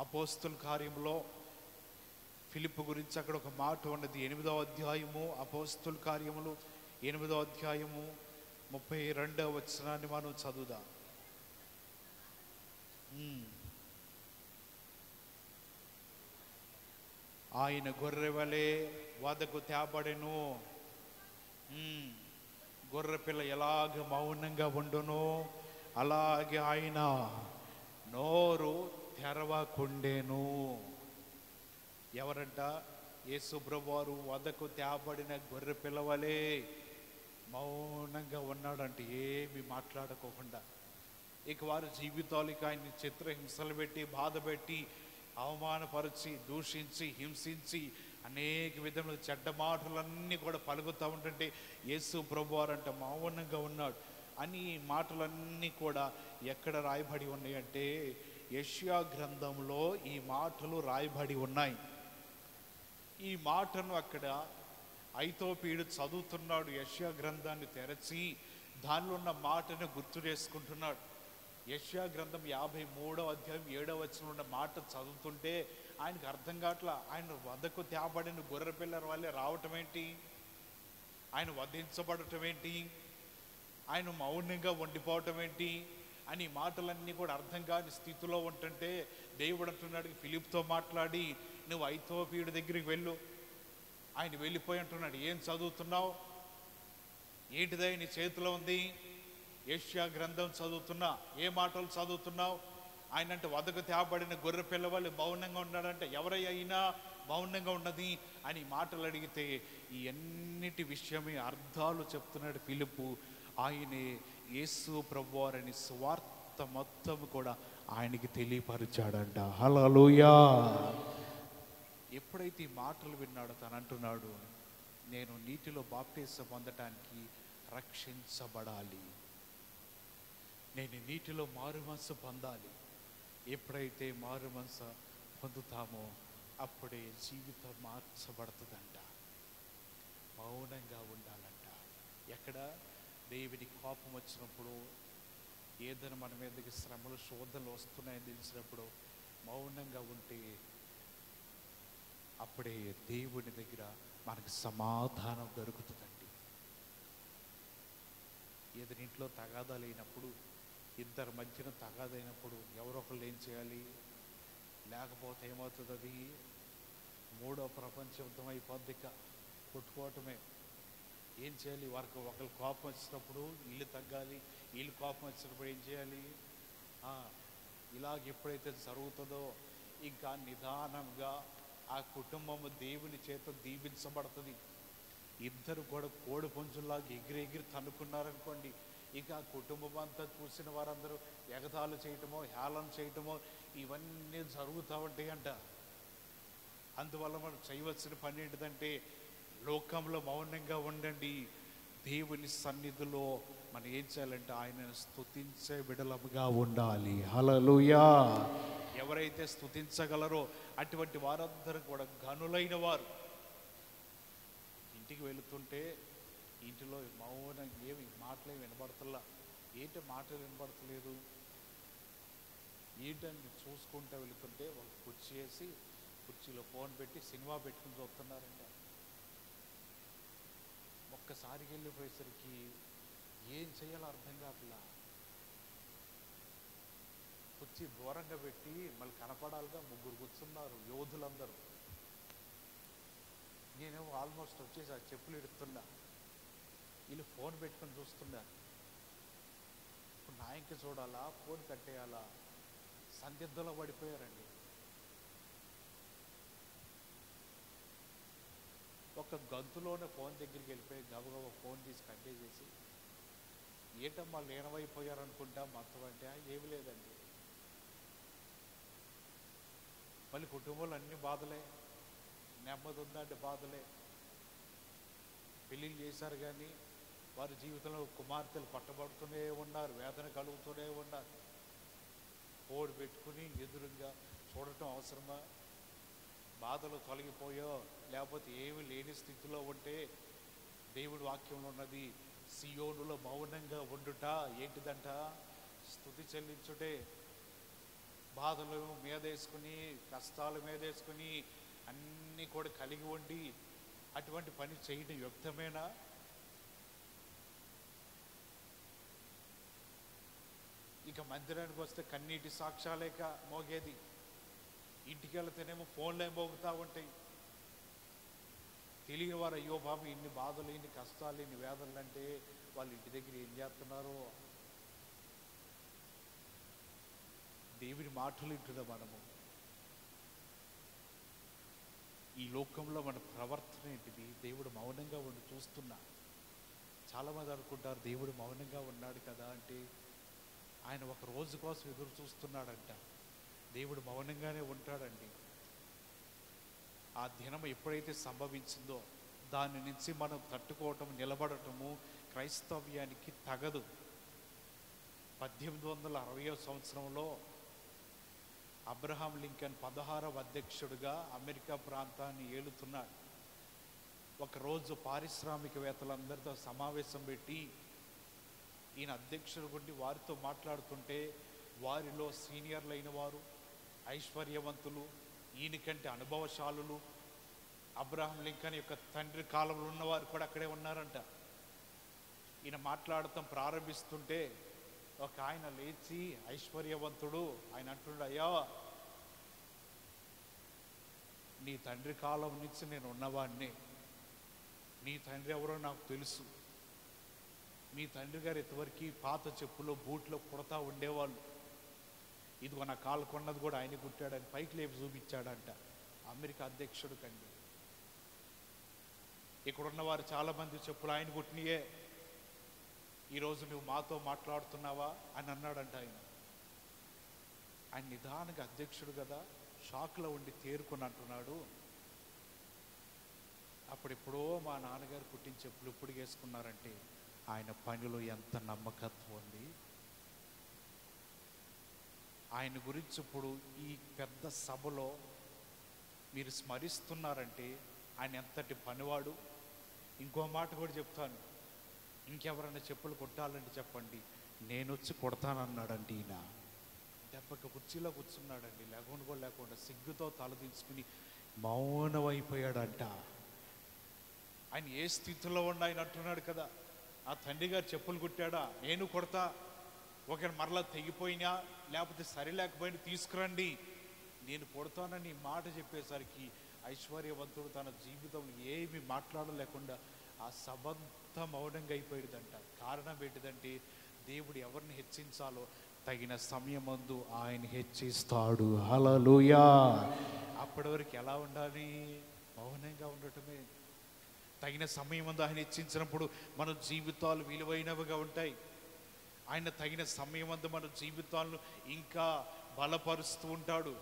అపోస్తుల కార్యంలో ఫిలిప్పు గురించి అక్కడ ఒక మాట ఉన్నది. 8వ అధ్యాయము, అపోస్తుల కార్యములు 8వ అధ్యాయము 32వ వచనాన్ని మనం చదువుదాం. ఆయన గొర్రె వలె వదకు తేబడెను. గొర్రె పిల్ల ఎలాగ మౌనంగా ఉండునో అలాగే ఆయన నోరు తెరవకుండెను. ఎవరంట? యేసు ప్రభువారు వదకు తేబడిన గొర్రె పిల్ల వలె మౌనంగా ఉన్నాడంటే, ఏమి మాట్లాడుకోకుండా. ఇక వారి జీవితాలకి ఆయన్ని చిత్రహింసలు పెట్టి, బాధ పెట్టి, అవమానపరిచి, దూషించి, హింసించి, అనేక విధముల చెడ్డ మాటలన్నీ కూడా పలుకుతూ ఉంటుంటే యేసు ప్రభువారు అంటే మౌనంగా ఉన్నాడు అని మాటలన్నీ కూడా ఎక్కడ రాయబడి ఉన్నాయంటే యెషయా గ్రంథంలో ఈ మాటలు రాయబడి ఉన్నాయి. ఈ మాటను అక్కడ ఐతోపీయుడు చదువుతున్నాడు. యెషయా గ్రంథాన్ని తెరచి దానిలో ఉన్న మాటను గుర్తు చేసుకుంటున్నాడు. యెషయా గ్రంథం 53వ అధ్యాయం 7వ వచనంలో ఉన్న మాట చదువుతుంటే ఆయనకు అర్థం కావట్లా. ఆయన వద్దకు తేబడిన గొర్రె పిల్లల వల్లే రావటం ఏంటి, ఆయన వధించబడటం ఏంటి, ఆయన మౌనంగా ఉండిపోవటం ఏంటి అని మాటలన్నీ కూడా అర్థం కాని స్థితిలో ఉంటుంటే దేవుడు అంటున్నాడు ఫిలిప్తో మాట్లాడి, నువ్వు ఐతోపీయుడి దగ్గరికి వెళ్ళు. ఆయన వెళ్ళిపోయి అంటున్నాడు, ఏం చదువుతున్నావు, ఏంటిదై నీ చేతిలో ఉంది? యెషయా గ్రంథం చదువుతున్నా. ఏ మాటలు చదువుతున్నావు? ఆయన అంటే వదకు తేబడిన గొర్రె పిల్లవాళ్ళు మౌనంగా ఉన్నాడంటే ఎవరైనా మౌనంగా ఉన్నది అని మాటలు అడిగితే ఈ అన్నిటి విషయమే అర్థాలు చెప్తున్నాడు ఫిలిప్పు. ఆయనే యేసు ప్రభువారని స్వార్థ మొత్తం కూడా ఆయనకి తెలియపరిచాడంట. హల్లెలూయా. ఎప్పుడైతే ఈ మాటలు విన్నాడో తను అంటున్నాడు, నేను నీటిలో బాప్టిజం పొందటానికి రక్షించబడాలి, నేను నీటిలో మారుమనసు పొందాలి. ఎప్పుడైతే మారుమనసు పొందుతామో అప్పుడే జీవితం మార్చబడుతుందంట. మౌనంగా ఉండాలంట. ఎక్కడ? దేవుని కోపం వచ్చినప్పుడు, ఏదైనా మన మీదకి శ్రమలు శోధనలు వస్తున్నాయని తెలిసినప్పుడు మౌనంగా ఉంటే అప్పుడే దేవుని దగ్గర మనకు సమాధానం దొరుకుతుందండి. ఏదైనా ఇంట్లో తగాదాలు అయినప్పుడు, ఇద్దరి మధ్యన తగాదైనప్పుడు ఎవరో ఒకళ్ళు ఏం చేయాలి? లేకపోతే ఏమవుతుంది? అది మూడో ప్రపంచ యుద్ధం అయిపోద్ది. కొట్టుకోవటమే. ఏం చేయాలి? వారికి ఒకరు కోపం వచ్చినప్పుడు వీళ్ళు తగ్గాలి, వీళ్ళు కోపం వచ్చినప్పుడు ఏం చేయాలి? ఇలాగ ఎప్పుడైతే జరుగుతుందో ఇంకా నిదానంగా ఆ కుటుంబము దేవుని చేత దీవించబడుతుంది. ఇద్దరు కూడా కోడి పుంజుల్లాగా ఎగిరి తన్నుకున్నారనుకోండి, ఇక ఆ కుటుంబం అంతా చూసిన వారందరూ ఎగతాళి చేయటమో, హేళన చేయటమో ఇవన్నీ జరుగుతూ ఉంటాయంట. అందువల్ల మనం చేయవలసిన పని ఏంటిదంటే లోకంలో మౌనంగా ఉండండి. దేవుని సన్నిధిలో మనం ఏం చేయాలంటే ఆయనను స్తుతించే బిడలముగా ఉండాలి. హల్లెలూయా. ఎవరైతే స్తుతించగలరో అటువంటి వారందరూ కూడా ఘనులైన వారు. ఇంటికి వెళుతుంటే ఇంటిలో మౌనం, ఏమి మాటలేమి వినబడతల్లా. ఏంటి మాటలు వినబడతలేదు? ఏంటని చూసుకుంటూ వెళుతుంటే ఒక కుర్చీ వేసి కుర్చీలో ఫోన్ పెట్టి సినిమా పెట్టుకుని చూస్తున్నారంట. ఒక్కసారికి వెళ్ళిపోయేసరికి ఏం చేయాలో అర్థం కావట్లా. కుర్చీ దూరంగా పెట్టి మళ్ళీ కనపడాలిగా ముగ్గురు కూర్చున్నారు యోధులందరూ. నేనేమో ఆల్మోస్ట్ వచ్చేసి ఆ చెప్పులు ఎడుతున్నా, వీళ్ళు ఫోన్ పెట్టుకొని చూస్తున్నారు. ఇప్పుడు నా ఇంక చూడాలా, ఫోన్ కట్టేయాలా, సందిగ్ధంలో పడిపోయారండి. ఒక గంతులోనే ఫోన్ దగ్గరికి వెళ్ళిపోయి గబగబా ఫోన్ తీసి కట్టేసేసి, ఏంటమ్మా లీనమైపోయారనుకుంటా మొత్తం అంటే, ఏమి లేదండి. మళ్ళీ కుటుంబంలో అన్ని బాధలే, నెమ్మది ఉందంటే బాధలే. పెళ్ళిళ్ళు చేశారు కానీ వారి జీవితంలో కుమార్తెలు పట్టబడుతూనే ఉన్నారు, వేదన కలుగుతూనే ఉన్నారు. కోడి పెట్టుకుని ఎదురుగా చూడటం అవసరమా? బాధలు తొలగిపోయో లేకపోతే ఏమి లేని స్థితిలో ఉంటే, దేవుడి వాక్యంలో ఉన్నది, సియోనులో మౌనంగా ఉండుట ఏంటిదంట? స్తుతి చెల్లించుటే. బాధలు మీదేసుకుని, కష్టాలు మీదేసుకుని, అన్నీ కూడా కలిగి ఉండి అటువంటి పని చేయడం యుక్తమేనా? ఇక మందిరానికి వస్తే కన్నీటి సాక్ష్యాలేక మోగేది, ఇంటికి వెళ్తేనేమో ఫోన్లే మోగుతూ ఉంటాయి. తెలియని వారు, అయ్యో బాబు ఇన్ని బాధలు, ఇన్ని కష్టాలు, ఇన్ని వేదనలు అంటే వాళ్ళ ఇంటి దగ్గర ఏం చేస్తున్నారో. దేవుని మాటలు వింటున్నాం మనము. ఈ లోకంలో మన ప్రవర్తన ఏంటిది? దేవుడు మౌనంగా ఉండి చూస్తున్నా. చాలామంది అనుకుంటారు దేవుడు మౌనంగా ఉన్నాడు కదా అంటే, ఆయన ఒక రోజు కోసం ఎదురు చూస్తున్నాడంట. దేవుడు మౌనంగానే ఉంటాడండి. ఆ దినం ఎప్పుడైతే సంభవించిందో దాని నుంచి మనం తట్టుకోవటం, నిలబడటము క్రైస్తవ్యానికి తగదు. 1860వ సంవత్సరంలో అబ్రహాం లింకన్ 16వ అధ్యక్షుడిగా అమెరికా ప్రాంతాన్ని ఏలుతున్నాడు. ఒకరోజు పారిశ్రామికవేత్తలందరితో సమావేశం పెట్టి ఈయన అధ్యక్షుడు గుండి వారితో మాట్లాడుతుంటే, వారిలో సీనియర్లు అయిన వారు, ఐశ్వర్యవంతులు, ఈయనకంటే అనుభవశాలులు, అబ్రహాం లింకన్ యొక్క తండ్రి కాలంలో ఉన్నవారు కూడా అక్కడే ఉన్నారంట. ఈయన మాట్లాడటం ప్రారంభిస్తుంటే ఒక ఆయన లేచి, ఐశ్వర్యవంతుడు, ఆయన అంటున్నాడు, అయ్యా నీ తండ్రి కాలం నుంచి నేను ఉన్నవాడిని, నీ తండ్రి ఎవరో నాకు తెలుసు. మీ తండ్రి గారు ఇంతవరకు పాత చెప్పులో బూట్లో కుడతా ఉండేవాళ్ళు, ఇదిగో నా కాలు కొన్నది కూడా ఆయన కుట్టాడని పైకి లేపి చూపించాడంట అమెరికా అధ్యక్షుడు కండి. ఇక్కడున్న వారు చాలామంది చెప్పులు ఆయన కుట్టినయే, ఈరోజు నువ్వు మాతో మాట్లాడుతున్నావా అని అన్నాడంట ఆయన. ఆయన నిదానంగా అధ్యక్షుడు కదా, షాక్లో ఉండి తేరుకొని అంటున్నాడు, అప్పుడెప్పుడో మా నాన్నగారు కుట్టిన చెప్పులు ఇప్పుడు వేసుకున్నారంటే ఆయన పనిలో ఎంత నమ్మకత్వం ఉంది. ఆయన గురించి ఇప్పుడు ఈ పెద్ద సభలో మీరు స్మరిస్తున్నారంటే ఆయన ఎంతటి పనివాడు. ఇంకో మాట కూడా చెప్తాను, ఇంకెవరైనా చెప్పులు కొట్టాలంటే చెప్పండి, నేను వచ్చి కొడతానన్నాడండి. ఈయన దెబ్బకి కుర్చీలో కూర్చున్నాడండి, లేకుండా సిగ్గుతో తలదించుకుని మౌనం అయిపోయాడంట. ఆయన ఏ స్థితిలో ఉన్న ఆయన అంటున్నాడు కదా, ఆ తండ్రి గారు చెప్పులు కుట్టాడా, నేను కొడతా, ఒకరి మరలా తెగిపోయినా లేకపోతే సరిలేకపోయినా తీసుకురండి, నేను కొడతానని మాట చెప్పేసరికి ఐశ్వర్యవంతుడు తన జీవితంలో ఏమి మాట్లాడలేకుండా ఆ సభంతా మౌనంగా అయిపోయేదంట. కారణం ఏంటిదంటే, దేవుడు ఎవరిని హెచ్చించాలో తగిన సమయమందు ఆయన హెచ్చిస్తాడు. హల్లెలూయా. అప్పటి వరకు ఎలా ఉండాలి? మౌనంగా ఉండటమే. తగిన సమయమందు ఆయన హెచ్చించినప్పుడు మన జీవితాలు విలువైనవిగా ఉంటాయి. ఆయన తగిన సమయమందు మన జీవితాలను ఇంకా బలపరుస్తూ ఉంటాడు,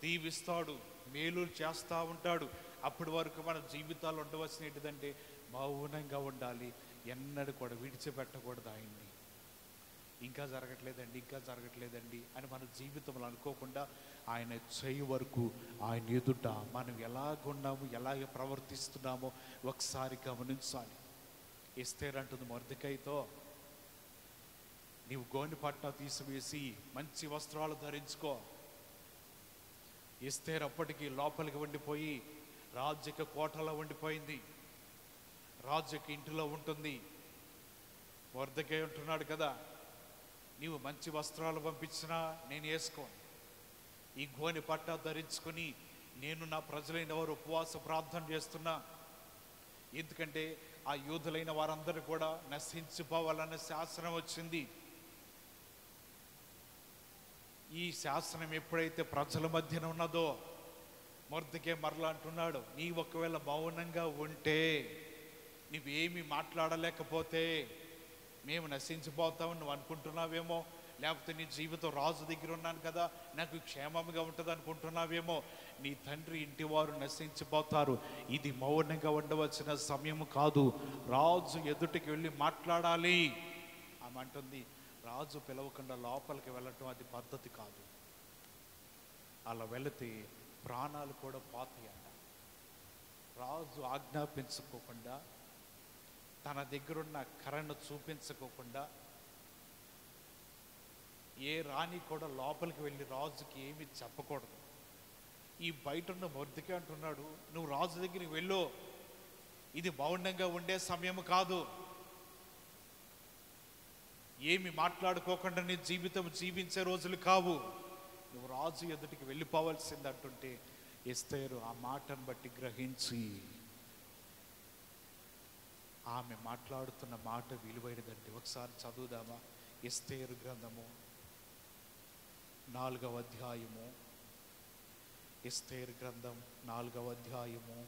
దీవిస్తాడు, మేలు చేస్తూ ఉంటాడు. అప్పటి వరకు మన జీవితాలు ఉండవలసిన ఏంటిదంటే మౌనంగా ఉండాలి, ఎన్నడూ కూడా విడిచిపెట్టకూడదు ఆయన్ని. ఇంకా జరగట్లేదండి అని మన జీవితంలో అనుకోకుండా ఆయన చేయి వరకు ఆయన ఎదుట మనం ఎలాగున్నాము, ఎలాగ ప్రవర్తిస్తున్నామో ఒకసారి గమనించాలి. ఎస్తేర్ అంటుంది మొర్దెకైతో, నీవు గోనె పట్ట తీసివేసి మంచి వస్త్రాలు ధరించుకో. ఎస్తేర్ అప్పటికి లోపలికి ఉండిపోయి రాజుక కోటలో ఉండిపోయింది, రాజుకి ఇంటిలో ఉంటుంది. మొర్దెకై ఉంటున్నాడు కదా, నీవు మంచి వస్త్రాలు పంపించినా నేను వేసుకోను, ఈ గోనె పట్ట ధరించుకొని నేను నా ప్రజలైన వారు ఉపవాస ప్రార్థన చేస్తున్నా. ఎందుకంటే ఆ యూదులైన వారందరూ కూడా నశించిపోవాలన్న శాసనం వచ్చింది. ఈ శాసనం ఎప్పుడైతే ప్రజల మధ్యన ఉన్నదో మొర్దెకై మరలా అంటున్నాడు, నీ ఒకవేళ మౌనంగా ఉంటే, నువ్వేమి మాట్లాడలేకపోతే మేము నశించిపోతామని నువ్వు అనుకుంటున్నావేమో, లేకపోతే నీ జీవితం రాజు దగ్గర ఉన్నాను కదా నాకు క్షేమంగా ఉంటుంది అనుకుంటున్నావేమో. నీ తండ్రి ఇంటి వారు నశించిపోతారు. ఇది మౌనంగా ఉండవలసిన సమయం కాదు, రాజు ఎదుటికి వెళ్ళి మాట్లాడాలి. ఆమె అంటుంది, రాజు పిలవకుండా లోపలికి వెళ్ళటం అది పద్ధతి కాదు. అలా వెళితే ప్రాణాలు కూడా పోతాయట. రాజు ఆజ్ఞాపించుకోకుండా, తన దగ్గరున్న కర్రను చూపించుకోకుండా, ఏ రాణి కూడా లోపలికి వెళ్ళి రాజుకి ఏమీ చెప్పకూడదు. ఈ బయట ఉన్న మొర్దెకై అంటున్నాడు, నువ్వు రాజు దగ్గరికి వెళ్ళు, ఇది మౌనంగా ఉండే సమయం కాదు. ఏమి మాట్లాడుకోకుండా నీ జీవితం జీవించే రోజులు కావు. నువ్వు రాజు ఎదుటికి వెళ్ళిపోవాల్సింది అంటుంటే, ఎస్తేరు ఆ మాటను బట్టి గ్రహించి, ఆమె మాట్లాడుతున్న మాట విలువైనదండి. ఒకసారి చదువుదామా? ఎస్తేరు గ్రంథము 4వ అధ్యాయము, ఎస్తేరు గ్రంథం 4వ అధ్యాయము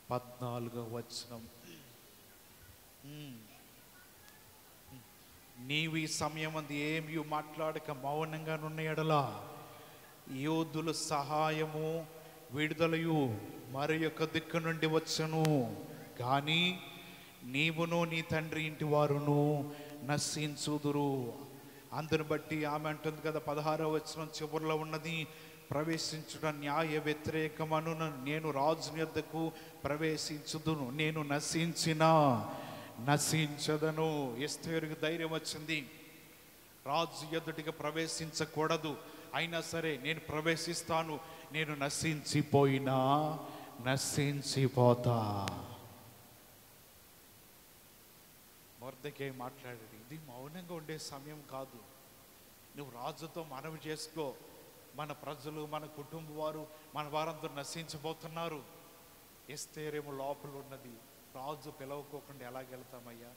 14వ వచనం. నీవు ఈ సమయం అందు ఏమి మాట్లాడక మౌనంగా నున్న ఎడలా యోధుల సహాయము విడుదలయు మరి యొక్క దిక్కు నుండి వచ్చును, కానీ నీవును నీ తండ్రి ఇంటి వారును నశించుదురు. అందుని బట్టి ఆమె అంటుంది కదా, 16వ వచనం చివరిలో ఉన్నది, ప్రవేశించుట న్యాయ వ్యతిరేకమను, నేను రాజుని యొద్దకు ప్రవేశించుదును, నేను నశించదను. ఎస్తేరుకు ధైర్యం వచ్చింది, రాజు ఎదుటికి ప్రవేశించకూడదు, అయినా సరే నేను ప్రవేశిస్తాను, నేను నశించిపోయినా నశించిపోతా. మొర్దెకై మాట్లాడాడు, ఇది మౌనంగా ఉండే సమయం కాదు. నువ్వు రాజుతో మనవి చేసుకో, మన ప్రజలు, మన కుటుంబ వారు, మన వారందరూ నశించిపోతున్నారు. ఎస్తేరేమో లోపల ఉన్నది, రాజు పిలవకోకుండా ఎలాగెళ్తామయ్యా?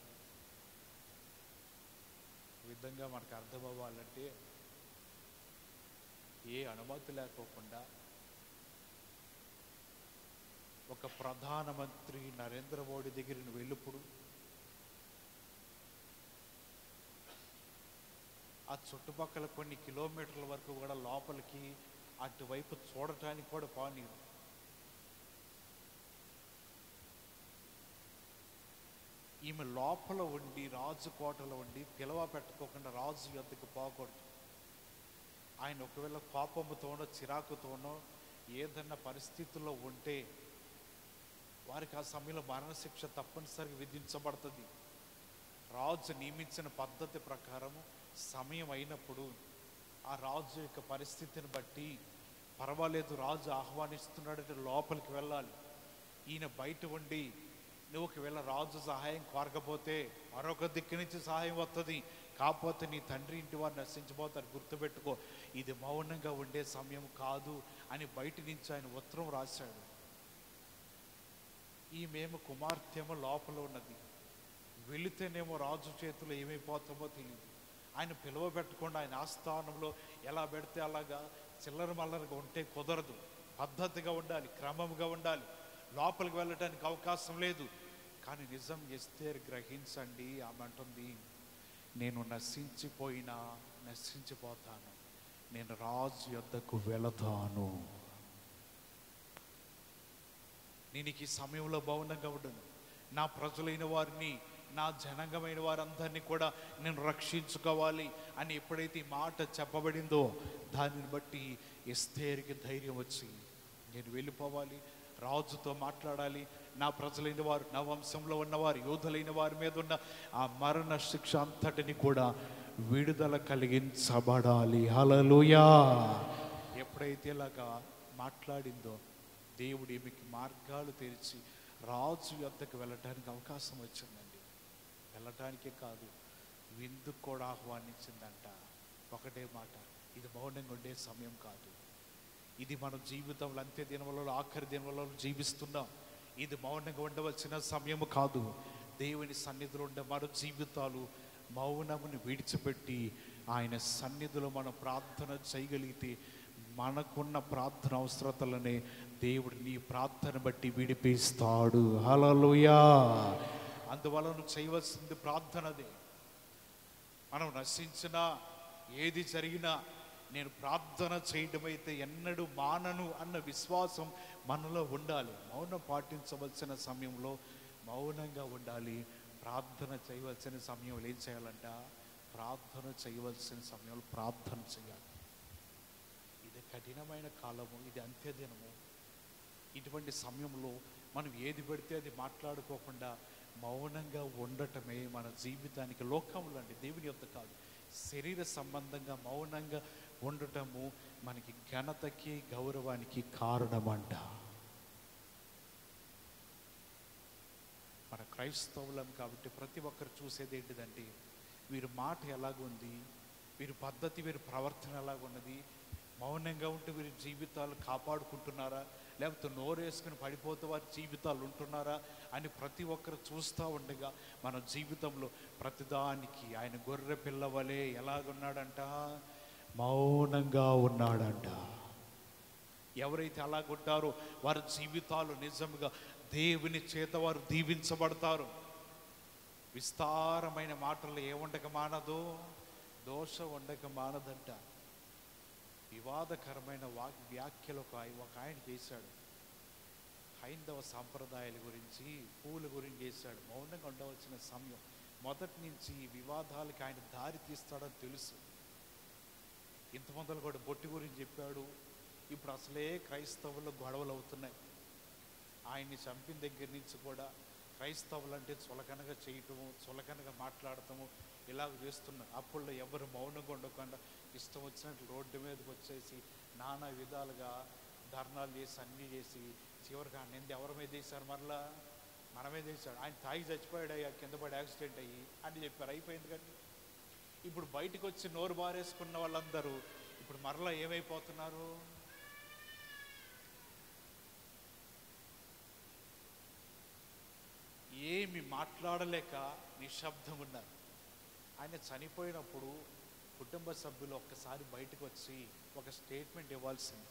ఈ విధంగా మనకు అర్థం అవ్వాలంటే, ఏ అనుమతి లేకోకుండా ఒక ప్రధానమంత్రి నరేంద్ర మోడీ దగ్గర నువ్వు వెళ్ళిప్పుడు ఆ చుట్టుపక్కల కొన్ని కిలోమీటర్ల వరకు కూడా లోపలికి అటువైపు చూడటానికి కూడా పోనీరు. ఈమె లోపల ఉండి, రాజు కోటలో ఉండి పిలవ పెట్టుకోకుండా రాజు యొద్దకు పోకూడదు. ఆయన ఒకవేళ కోపముతోనో చిరాకుతోనో ఏదన్నా పరిస్థితుల్లో ఉంటే వారికి ఆ సమయంలో మరణశిక్ష తప్పనిసరిగా విధించబడుతుంది. రాజు నియమించిన పద్ధతి ప్రకారము సమయం అయినప్పుడు ఆ రాజు యొక్క పరిస్థితిని బట్టి పర్వాలేదు, రాజు ఆహ్వానిస్తున్నాడంటే లోపలికి వెళ్ళాలి. ఈయన బయట ఉండి నువ్వు ఒకవేళ రాజు సహాయం కోరకపోతే మరొక దిక్కు నుంచి సహాయం వస్తుంది, కాకపోతే నీ తండ్రి ఇంటి వారు నశించిపోతారు, గుర్తుపెట్టుకో, ఇది మౌనంగా ఉండే సమయం కాదు అని బయట నుంచి ఆయన ఉత్తరం రాశాడు. ఈమెమో కుమార్తెమో లోపల ఉన్నది, వెళితేనేమో రాజు చేతిలో ఏమైపోతామో తెలియదు. ఆయన పిలువ పెట్టకుండా ఆయన ఆస్థానంలో ఎలా పెడితే అలాగా చిల్లర మల్లరగా ఉంటే కుదరదు. పద్ధతిగా ఉండాలి, క్రమంగా ఉండాలి, లోపలికి వెళ్ళటానికి అవకాశం లేదు. కానీ నిజం ఎస్తేరు గ్రహించండి, ఆమె అంటుంది, నేను నశించిపోయినా నశించిపోతాను, నేను రాజు యొద్దకు వెళతాను. నేను ఈ సమయంలో మౌనంగా ఉండను, నా ప్రజలైన వారిని, నా జనాంగమైన వారందరినీ కూడా నేను రక్షించుకోవాలి అని ఎప్పుడైతే ఈ మాట చెప్పబడిందో దానిని బట్టి ఎస్తేరుకి ధైర్యం వచ్చి, నేను వెళ్ళిపోవాలి, రాజుతో మాట్లాడాలి, నా ప్రజలైన వారు, నా వంశంలో ఉన్నవారు, యోధులైన వారి మీద ఉన్న ఆ మరణ శిక్ష అంతటిని కూడా విడుదల కలిగించబడాలి. హల్లెలూయా. ఎప్పుడైతే ఇలాగా మాట్లాడిందో దేవుడు ఈమెకి మార్గాలు తెరిచి రాజు యొద్దకు వెళ్ళటానికి అవకాశం వచ్చిందండి. వెళ్ళటానికే కాదు, విందుకు కూడా ఆహ్వానించిందంట. ఒకటే మాట, ఇది మౌనంగా ఉండే సమయం కాదు, ఇది మన జీవితంలో అంత్య దినములలో, ఆఖరి దినములలో జీవిస్తున్నాం. ఇది మౌనంగా ఉండవలసిన సమయము కాదు. దేవుని సన్నిధిలో ఉండే మన జీవితాలు మౌనముని విడిచిపెట్టి ఆయన సన్నిధిలో మనం ప్రార్థన చేయగలిగితే మనకున్న ప్రార్థన అవసరతలని దేవుడు నీ ప్రార్థన బట్టి విడిపిస్తాడు. హల్లెలూయా. అందువల్ల నువ్వు చేయవలసింది ప్రార్థనదే. మనం నశించినా ఏది జరిగినా నేను ప్రార్థన చేయడం అయితే ఎన్నడూ మానను అన్న విశ్వాసం మనలో ఉండాలి. మౌనం పాటించవలసిన సమయంలో మౌనంగా ఉండాలి. ప్రార్థన చేయవలసిన సమయంలో ఏం చేయాలంట? ప్రార్థన చేయవలసిన సమయంలో ప్రార్థన చేయాలి. ఇది కఠినమైన కాలము, ఇది అంత్యదినము. ఇటువంటి సమయంలో మనం ఏది పడితే అది మాట్లాడుకోకుండా మౌనంగా ఉండటమే మన జీవితానికి, లోకంలో అండి, దేవుని యొద్ద కాదు, శరీర సంబంధంగా మౌనంగా ఉండటము మనకి ఘనతకి గౌరవానికి కారణమంట. మన క్రైస్తవులం కాబట్టి ప్రతి ఒక్కరు చూసేది ఏంటిదంటే వీరి మాట ఎలాగుంది, వీరి పద్ధతి, వీరి ప్రవర్తన ఎలాగున్నది, మౌనంగా ఉంటే వీరి జీవితాలు కాపాడుకుంటున్నారా, లేకపోతే నోరేసుకుని పడిపోతే వారి జీవితాలు ఉంటున్నారా అని ప్రతి ఒక్కరు చూస్తూ ఉండగా మన జీవితంలో ప్రతిదానికి ఆయన గొర్రె పిల్లవలే ఎలాగున్నాడంట? మౌనంగా ఉన్నాడంట. ఎవరైతే అలాగుంటారో వారి జీవితాలు నిజంగా దేవుని చేత వారు దీవించబడతారు. విస్తారమైన మాటలు ఏముండక మానదు, దోషం ఉండక మానదంట. వివాదకరమైన వ్యాఖ్యలు ఒక ఆయన చేశాడు. హైందవ సాంప్రదాయాల గురించి, పూల గురించి చేశాడు. మౌనంగా ఉండవలసిన సమయం. మొదటి నుంచి వివాదాలకి ఆయన దారి తీస్తాడని తెలుసు. ఇంతమందిలో కూడా బొట్టి గురించి చెప్పాడు. ఇప్పుడు అసలే క్రైస్తవుల్లో గొడవలు అవుతున్నాయి. ఆయన్ని చంపిన దగ్గర నుంచి కూడా క్రైస్తవులు అంటే చులకనగా చేయటము, చులకనగా మాట్లాడటము ఇలాగ చేస్తున్నారు. అప్పుడు ఎవరు మౌనంగా ఉండకుండా ఇష్టం వచ్చినట్లు రోడ్డు మీదకి వచ్చేసి నానా విధాలుగా ధర్నాలు చేసి అన్నీ చేసి చివరికి ఆ నింద ఎవరి మీద వేశారు? మరలా మనమే చేశాడు. ఆయన తాగి చచ్చిపోయాడు, అయ్యా కింద పడి యాక్సిడెంట్ అయ్యి అని చెప్పారు. అయిపోయింది. కానీ ఇప్పుడు బయటకు వచ్చి నోరు బారేసుకున్న వాళ్ళందరూ ఇప్పుడు మరలా ఏమైపోతున్నారు? ఏమి మాట్లాడలేక నిశ్శబ్దం ఉన్నారు. ఆయన చనిపోయినప్పుడు కుటుంబ సభ్యులు ఒక్కసారి బయటకు వచ్చి ఒక స్టేట్మెంట్ ఇవ్వాల్సింది.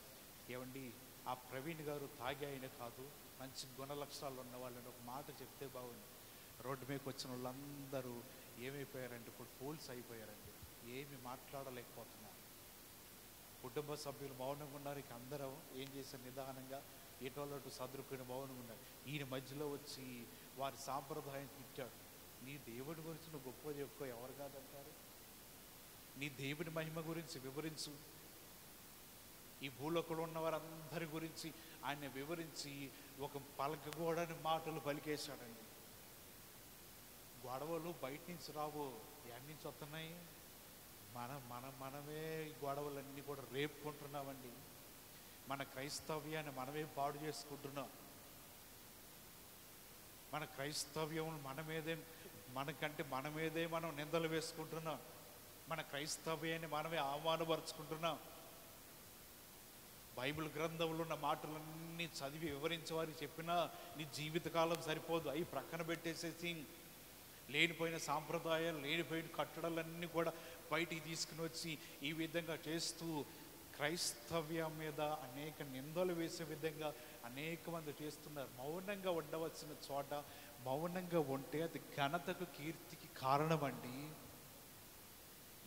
ఏమండి, ఆ ప్రవీణ్ గారు తాగి ఆయన కాదు, మంచి గుణ లక్షణాలు ఉన్న వాళ్ళని ఒక మాట చెప్తే బాగుంది. రోడ్డు మీదకి వచ్చిన వాళ్ళందరూ ఏమైపోయారంటే ఇప్పుడు ఫూల్స్ అయిపోయారండి. ఏమి మాట్లాడలేకపోతున్నారు. కుటుంబ సభ్యులు మౌనంగా ఉన్నారు. ఇక అందరూ ఏం చేశారు? నిదానంగా ఎటోళ్ళటు సదురుకుని మౌనంగా ఉన్నారు. ఈయన మధ్యలో వచ్చి వారి సాంప్రదాయం తిట్టాడు. నీ దేవుడి గురించి నువ్వు గొప్ప చెప్పుకో, ఎవరు కాదంటారు? నీ దేవుని మహిమ గురించి వివరించు. ఈ భూలోకంలో ఉన్న వారందరి గురించి ఆయన వివరించి ఒక పలకగూడని మాటలు పలికేశాడండి. గొడవలు బయట నుంచి రావు, ఎక్కడి నుంచి వస్తున్నాయి? మనమే ఈ గొడవలన్నీ కూడా రేపుకుంటున్నామండి. మన క్రైస్తవ్యాన్ని మనమే పాడు చేసుకుంటున్నాం. మన క్రైస్తవ్యం మన మీదే మనం నిందలు వేసుకుంటున్నాం. మన క్రైస్తవ్యాన్ని మనమే అవమానపరుచుకుంటున్నాం. బైబిల్ గ్రంథంలో ఉన్న మాటలన్నీ చదివి వివరించి వారికి చెప్పినా నీ జీవితకాలం సరిపోదు. అవి ప్రక్కన పెట్టేసేసి లేనిపోయిన సాంప్రదాయాలు, లేనిపోయిన కట్టడాలన్నీ కూడా బయటికి తీసుకుని వచ్చి ఈ విధంగా చేస్తూ క్రైస్తవ్యం మీద అనేక నిందలు వేసే విధంగా అనేక మంది చేస్తున్నారు. మౌనంగా ఉండవలసిన చోట మౌనంగా ఉంటే అది ఘనతకు, కీర్తికి కారణం అండి.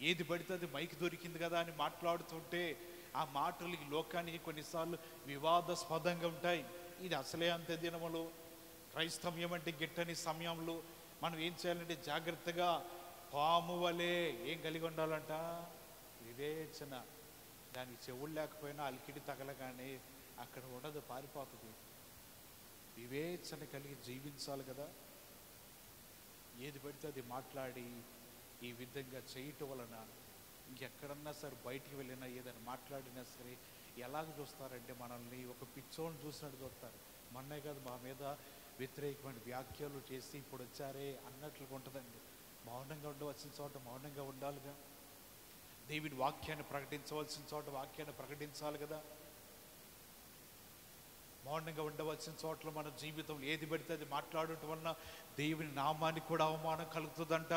ఏది పడితే అది మైకి దొరికింది కదా అని మాట్లాడుతుంటే ఆ మాటలు ఈ లోకానికి కొన్నిసార్లు వివాదాస్పదంగా ఉంటాయి. ఇది అసలే అంతే దినములు. క్రైస్తవ్యం అంటే గిట్టని సమయంలో మనం ఏం చేయాలంటే జాగ్రత్తగా పాము వలె ఏం కలిగి ఉండాలంట? వివేచన. దానికి చెవులు లేకపోయినా అలికిడి తగలగానే అక్కడ ఉండదు, పారిపోతుంది. వివేచన కలిగి జీవించాలి కదా. ఏది పడితే అది మాట్లాడి ఈ విధంగా చేయటం వలన ఇంకెక్కడన్నా సరే బయటికి వెళ్ళినా ఏదైనా మాట్లాడినా సరే ఎలాగ చూస్తారంటే మనల్ని ఒక పిచ్చోళ్ళని చూసినట్టు చూస్తారు. మొన్నే కాదు మా మీద వ్యతిరేకమైన వ్యాఖ్యలు చేసి ఇప్పుడు వచ్చారే అన్నట్లుగా ఉంటుందండి. మౌనంగా ఉండవలసిన చోట మౌనంగా ఉండాలిగా. దేవుని వాక్యాన్ని ప్రకటించవలసిన చోట వాక్యాన్ని ప్రకటించాలి కదా. మౌనంగా ఉండవలసిన చోట్ల మన జీవితం ఏది పడితే అది మాట్లాడటం వలన దేవుని నామానికి కూడా అవమానం కలుగుతుందంట.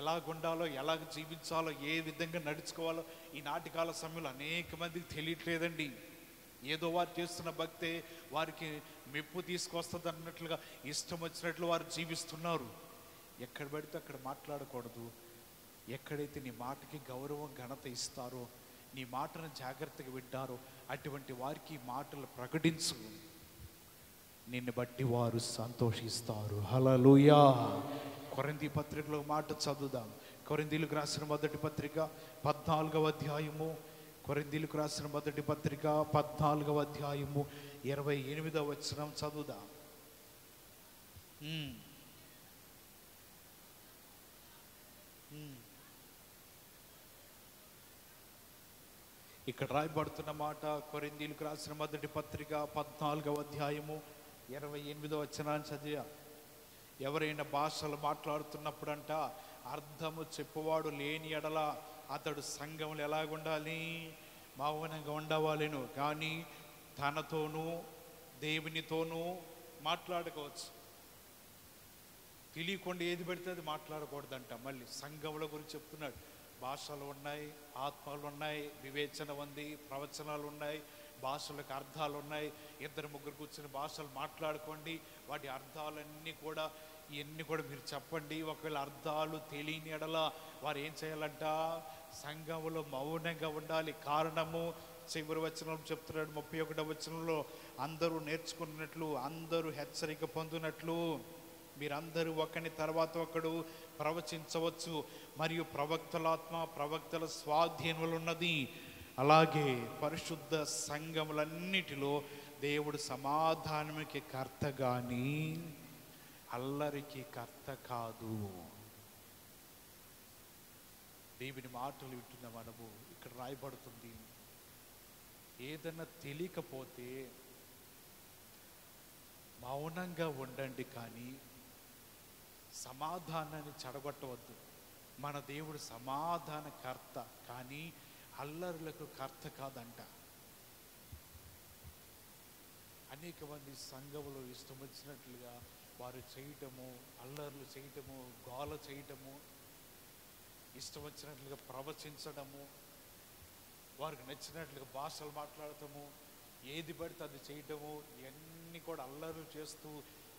ఎలాగుండాలో, ఎలాగ జీవించాలో, ఏ విధంగా నడుచుకోవాలో ఈ నాటికాల సమయంలో అనేక మందికి తెలియట్లేదండి. ఏదో వారు చేస్తున్న భక్తే వారికి మెప్పు తీసుకొస్తుంది అన్నట్లుగా ఇష్టం వచ్చినట్లు వారు జీవిస్తున్నారు. ఎక్కడ పడితే అక్కడ మాట్లాడకూడదు. ఎక్కడైతే నీ మాటకి గౌరవం, ఘనత ఇస్తారో, నీ మాటను జాగ్రత్తగా వింటారో అటువంటి వారికి మాటలు ప్రకటించు. నిన్ను బట్టి వారు సంతోషిస్తారు. హల్లెలూయా. కొరింథీ పత్రికలో మాట చదువుదాం. కొరింథీలకు రాసిన మొదటి పత్రిక 14వ అధ్యాయము. కొరింథీలకు రాసిన మొదటి పత్రిక 14వ అధ్యాయము 28వ వచనం చదువుదాం. ఇక్కడ రాయబడుతున్న మాట కొరింథీలకు రాసిన మొదటి పత్రిక 14వ అధ్యాయము 28వ వచనాన్ని చదివా. ఎవరైనా భాషలు మాట్లాడుతున్నప్పుడంట అర్థము చెప్పువాడు లేని ఎడల అతడు సంఘములు ఎలాగుండాలి? మౌనంగా ఉండవాలను, కానీ తనతోనూ దేవునితోనూ మాట్లాడుకోవచ్చు. తెలియకుండా ఏది పెడితే అది మాట్లాడకూడదంట. మళ్ళీ సంఘముల గురించి చెప్తున్నాడు. భాషలు ఉన్నాయి, ఆత్మలు ఉన్నాయి, వివేచన ఉంది, ప్రవచనాలు ఉన్నాయి, భాషలకు అర్థాలు ఉన్నాయి. ఇద్దరు ముగ్గురు కూర్చుని భాషలు మాట్లాడుకోండి. వాటి అర్థాలన్నీ కూడా ఇవన్నీ కూడా మీరు చెప్పండి. ఒకవేళ అర్థాలు తెలియని ఎడల వారు ఏం చేయాలంట? సంఘములో మౌనంగా ఉండాలి. కారణము చివరి వచనం చెప్తున్నాడు 31వ వచనంలో, అందరూ నేర్చుకున్నట్లు, అందరూ హెచ్చరిక పొందినట్లు మీరందరూ ఒకని తర్వాత ఒకడు ప్రవచించవచ్చు, మరియు ప్రవక్తలాత్మ ప్రవక్తల స్వాధీనములు ఉన్నది. అలాగే పరిశుద్ధ సంఘములన్నిటిలో దేవుడు సమాధానముకి కర్త గాని అల్లరికి కర్త కాదు. దేవుని మాటలు వింటున్న మనము ఇక్కడ రాయబడుతుంది, ఏదన్నా తెలియకపోతే మౌనంగా ఉండండి, కానీ సమాధానాన్ని చెడగొట్టవద్దు. మన దేవుడు సమాధాన కర్త, కానీ అల్లరులకు కర్త కాదంట. అనేక మంది సంఘములో ఇష్టం వచ్చినట్లుగా వారు చేయటము, అల్లర్లు చేయటము, గోల చేయటము, ఇష్టం వచ్చినట్లుగా ప్రవచించడము, వారికి నచ్చినట్లుగా భాషలు మాట్లాడటము, ఏది పడితే అది చేయటము, ఇవన్నీ కూడా అల్లర్లు చేస్తూ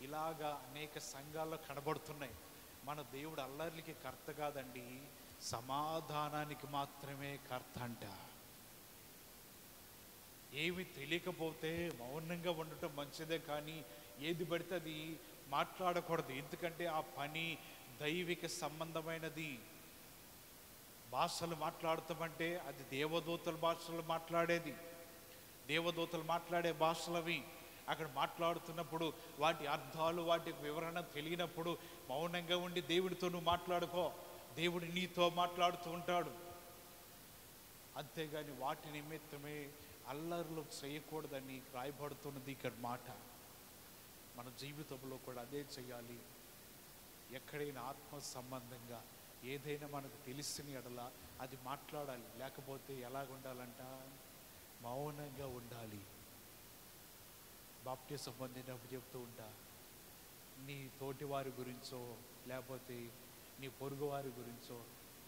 ఇలాగా అనేక సంఘాల్లో కనబడుతున్నాయి. మన దేవుడు అల్లర్లకి కర్త కాదండి, సమాధానానికి మాత్రమే కర్త అంట. ఏమి తెలియకపోతే మౌనంగా ఉండటం మంచిదే, కానీ ఏది పడితే అది మాట్లాడకూడదు. ఎందుకంటే ఆ పని దైవిక సంబంధమైనది. భాషలు మాట్లాడతామంటే అది దేవదూతల భాషలు మాట్లాడేది, దేవదూతలు మాట్లాడే భాషలవి. అక్కడ మాట్లాడుతున్నప్పుడు వాటి అర్థాలు, వాటి వివరణ తెలియనప్పుడు మౌనంగా ఉండి దేవుడితో నువ్వు మాట్లాడుకో. దేవుడు నీతో మాట్లాడుతూ ఉంటాడు. అంతేగాని వాటి నిమిత్తమే అల్లర్లు చేయకూడదని రాయబడుతున్నది ఇక్కడ మాట. మన జీవితంలో కూడా అదే చేయాలి. ఎక్కడైనా ఆత్మ సంబంధంగా ఏదైనా మనకు తెలిసిన ఎడల అది మాట్లాడాలి. లేకపోతే ఎలాగుండాలంట? మౌనంగా ఉండాలి. బాప్టిజం పొందినప్పుడు చెప్తూ ఉంటా, నీ తోటి వారి గురించో లేకపోతే నీ పొరుగు వారి గురించో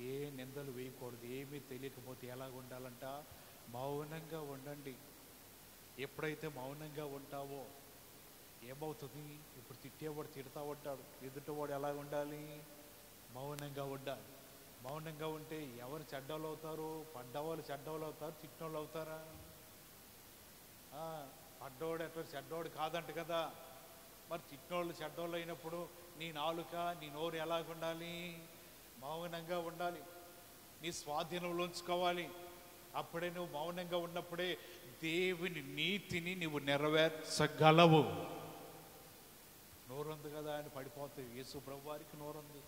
ఏ నిందలు వేయకూడదు. ఏమీ తెలియకపోతే ఎలాగ ఉండాలంట? మౌనంగా ఉండండి. ఎప్పుడైతే మౌనంగా ఉంటావో ఏమవుతుంది? ఇప్పుడు తిట్టేవాడు తిడతా ఉంటాడు, ఎదుటివాడు ఎలాగ ఉండాలి? మౌనంగా ఉండాలి. మౌనంగా ఉంటే ఎవరు చెడ్డోళ్ళు అవుతారు? పడ్డవాళ్ళు చెడ్డోళ్ళు అవుతారు, తిట్టినోళ్ళు అవుతారా? పడ్డోడు ఎట్లా చెడ్డోడు కాదంట కదా. మరి తిట్టినోళ్ళు చెడ్డోళ్ళు అయినప్పుడు నీ నాలుక, నీ నోరు ఎలాగుండాలి? మౌనంగా ఉండాలి. నీ స్వాధీనంలో ఉంచుకోవాలి. అప్పుడే నువ్వు మౌనంగా ఉన్నప్పుడే దేవుని నీతిని నువ్వు నెరవేర్చగలవు. నోరుంది కదా అని పడిపోతావు. యేసు ప్రభు వారికి నోరుంది.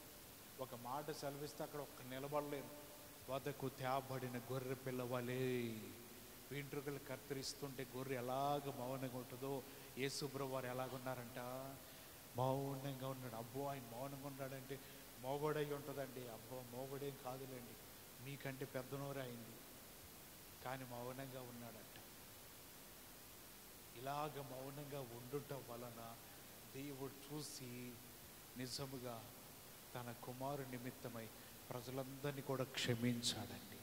ఒక మాట సెలవిస్తే అక్కడ ఒక్క నిలబడలేరు. వదకు తేబడిన గొర్రె పిల్లవలే వెంట్రుకలు కత్తిరిస్తుంటే గొర్రె ఎలాగ మౌనంగా ఉంటుందో యేసు ప్రభు వారు ఎలాగున్నారంట? మౌనంగా ఉన్నాడు. అబ్బో ఆయన మౌనంగా ఉన్నాడంటే మోగోడై ఉంటుందండి. అబ్బో మోగోడేం కాదులేండి, మీకంటే పెద్ద నోరే అయింది, కానీ మౌనంగా ఉన్నాడంట. ఇలాగ మౌనంగా ఉండటం వలన దేవుడు చూసి నిజముగా తన కుమారు నిమిత్తమై ప్రజలందరినీ కూడా క్షమించాడండి.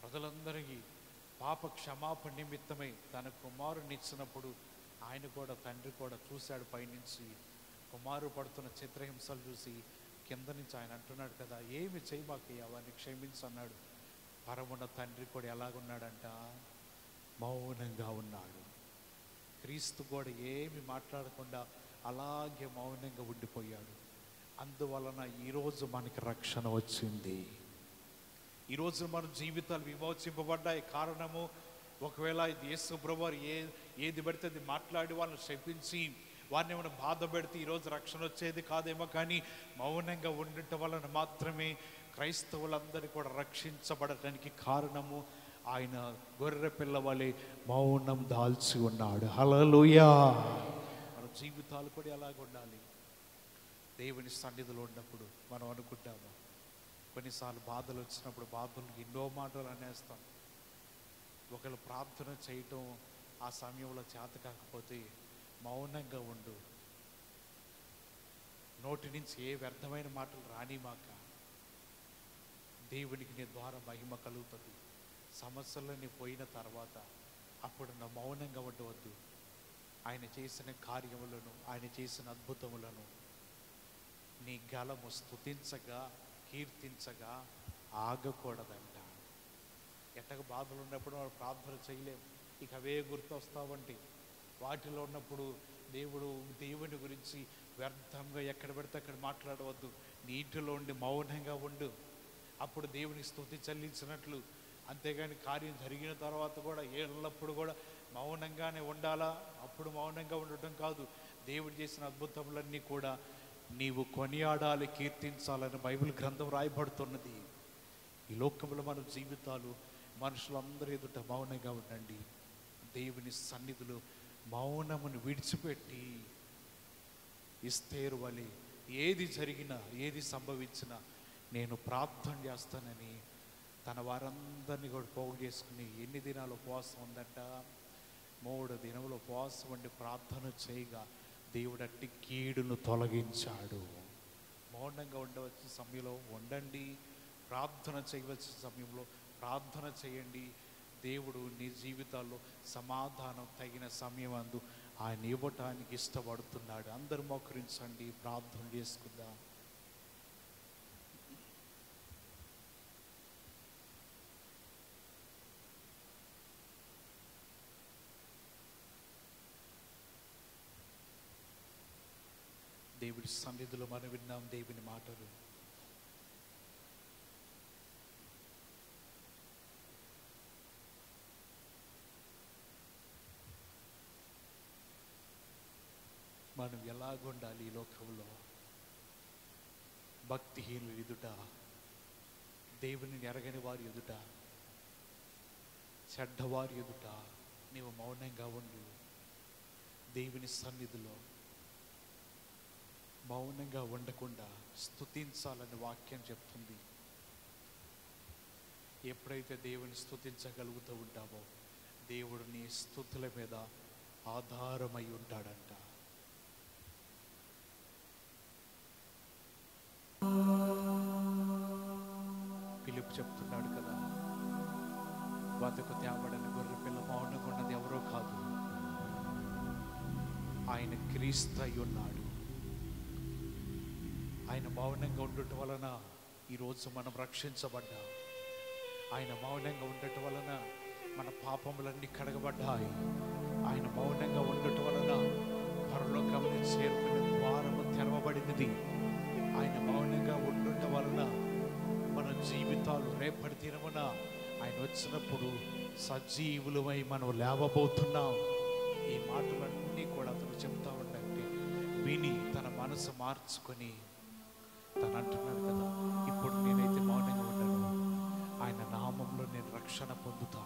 ప్రజలందరికీ పాప క్షమాపణ నిమిత్తమై తన కుమారుని ఇచ్చినప్పుడు ఆయన కూడా, తండ్రి కూడా చూశాడు పైనుంచి. కుమారు పడుతున్న చిత్రహింసలు చూసి కింద నుంచి ఆయన అంటున్నాడు కదా, ఏమి చేయమాకయ్యా, అవన్నీ క్షమించు అన్నాడు. పరమున్న తండ్రి కూడా ఎలాగున్నాడంట, మౌనంగా ఉన్నాడు. క్రీస్తు కూడా ఏమి మాట్లాడకుండా అలాగే మౌనంగా ఉండిపోయాడు. అందువలన ఈరోజు మనకి రక్షణ వచ్చింది. ఈరోజు మన జీవితాలు విమోచింపబడ్డాయి. కారణము, ఒకవేళ యేసు ప్రభువారు ఏది పెడితే అది మాట్లాడి వాళ్ళని శపించి వారిని ఏమైనా బాధ పెడితే ఈరోజు రక్షణ వచ్చేది కాదేమో. కానీ మౌనంగా ఉండటం వలన మాత్రమే క్రైస్తవులందరినీ కూడా రక్షించబడటానికి కారణము, ఆయన గొర్రె పిల్లవలే మౌనం దాల్చి ఉన్నాడు. హల్లెలూయా. మన జీవితాలు కూడా ఎలాగ ఉండాలి? దేవుని సన్నిధిలో ఉన్నప్పుడు మనం అనుకుంటాము, కొన్నిసార్లు బాధలు వచ్చినప్పుడు బాధలు ఎన్నో మాటలు అనేస్తాం. ఒకళ్ళు ప్రార్థన చేయటం ఆ సమయంలో చేత కాకపోతే మౌనంగా ఉండు. నోటి నుంచి ఏ వ్యర్థమైన మాటలు రానిమాక. దేవునికి నీ ద్వారా మహిమ కలుగుతుంది. సమస్యలన్నీ పోయిన తర్వాత అప్పుడు నా మౌనంగా ఉండవద్దు. ఆయన చేసిన కార్యములను, ఆయన చేసిన అద్భుతములను నీ గలము స్తుతించగా, కీర్తించగా ఆగకూడదంట. ఎట్టగా బాధలు ఉన్నప్పుడు మనం ప్రార్థన చేయలేము. ఇక అవే గుర్తొస్తావంటే వాటిలో ఉన్నప్పుడు దేవుని గురించి వ్యర్థంగా ఎక్కడ పెడితే అక్కడ మాట్లాడవద్దు. నీటిలో ఉండి మౌనంగా ఉండు. అప్పుడు దేవుని స్తుతి చెల్లించినట్లు. అంతేగాని కార్యం జరిగిన తర్వాత కూడా ఎల్లప్పుడు కూడా మౌనంగానే ఉండాలా? అప్పుడు మౌనంగా ఉండటం కాదు. దేవుడు చేసిన అద్భుతములన్నీ కూడా నీవు కొనియాడాలి, కీర్తించాలని బైబిల్ గ్రంథం రాయబడుతున్నది. ఈ లోకంలో మన జీవితాలు మనుషులందరూ ఎదుట మౌనంగా ఉండండి. దేవుని సన్నిధిలో మౌనమును విడిచిపెట్టి ఎస్తేరు వలె ఏది జరిగినా, ఏది సంభవించినా నేను ప్రార్థన చేస్తానని తన వారందరినీ కూడా పోగు చేసుకుని ఎన్ని దినాలు ఉపవాసం ఉందంట? 3 దినములు ఉపవాసం ఉండి ప్రార్థన చేయగా దేవుడు అట్టి కీడును తొలగించాడు. మౌనంగా ఉండవలసిన సమయంలో ఉండండి, ప్రార్థన చేయవలసిన సమయంలో ప్రార్థన చేయండి. దేవుడు నీ జీవితాల్లో సమాధానం తగిన సమయం అందు ఆయన ఇవ్వటానికి ఇష్టపడుతున్నాడు. అందరూ మోకరించండి, ప్రార్థన చేసుకుందాం. దేవుడి సన్నిధిలో మనం విన్నాం దేవుని మాటలు. మనం ఎలాగుండాలి ఈ లోకంలో? భక్తిహీనులు ఎదుట, దేవుని ఎరగని వారి ఎదుట, చెడ్డవారి ఎదుట నీవు మౌనంగా ఉండు. దేవుని సన్నిధిలో మౌనంగా ఉండకుండా స్తుతించాలని వాక్యం చెప్తుంది. ఎప్పుడైతే దేవుని స్తుతించగలుగుతూ ఉంటావో దేవుడు నీ స్తుతుల మీద ఆధారమై ఉంటాడంట. ఫిలిప్ చెప్తున్నాడు కదా, వద్దకు తేబడిన గొర్రె పిల్ల మౌనంగా ఉన్నది ఎవరో కాదు, ఆయన క్రీస్తు అయి ఉన్నాడు. ఆయన మౌనంగా ఉండటం వలన ఈరోజు మనం రక్షించబడ్డాం. ఆయన మౌనంగా ఉండటం వలన మన పాపములన్నీ కడగబడ్డాయి. ఆయన మౌనంగా ఉండటం వలన పరలోకమును చేరుకునే ద్వారము తెరవబడినది. ఆయన మౌనంగా ఉండటం వలన మన జీవితాలు రేపటి దినమున ఆయన వచ్చినప్పుడు సజీవులమై మనం లేవబోతున్నాం. ఈ మాటలన్నీ కూడా అతను చెప్తా ఉండంటే విని తన మనసు మార్చుకొని తను అంటున్నాడు కదా, ఇప్పుడు నేనైతే మౌనంగా ఉండను, ఆయన నామంలో నేను రక్షణ పొందుతా,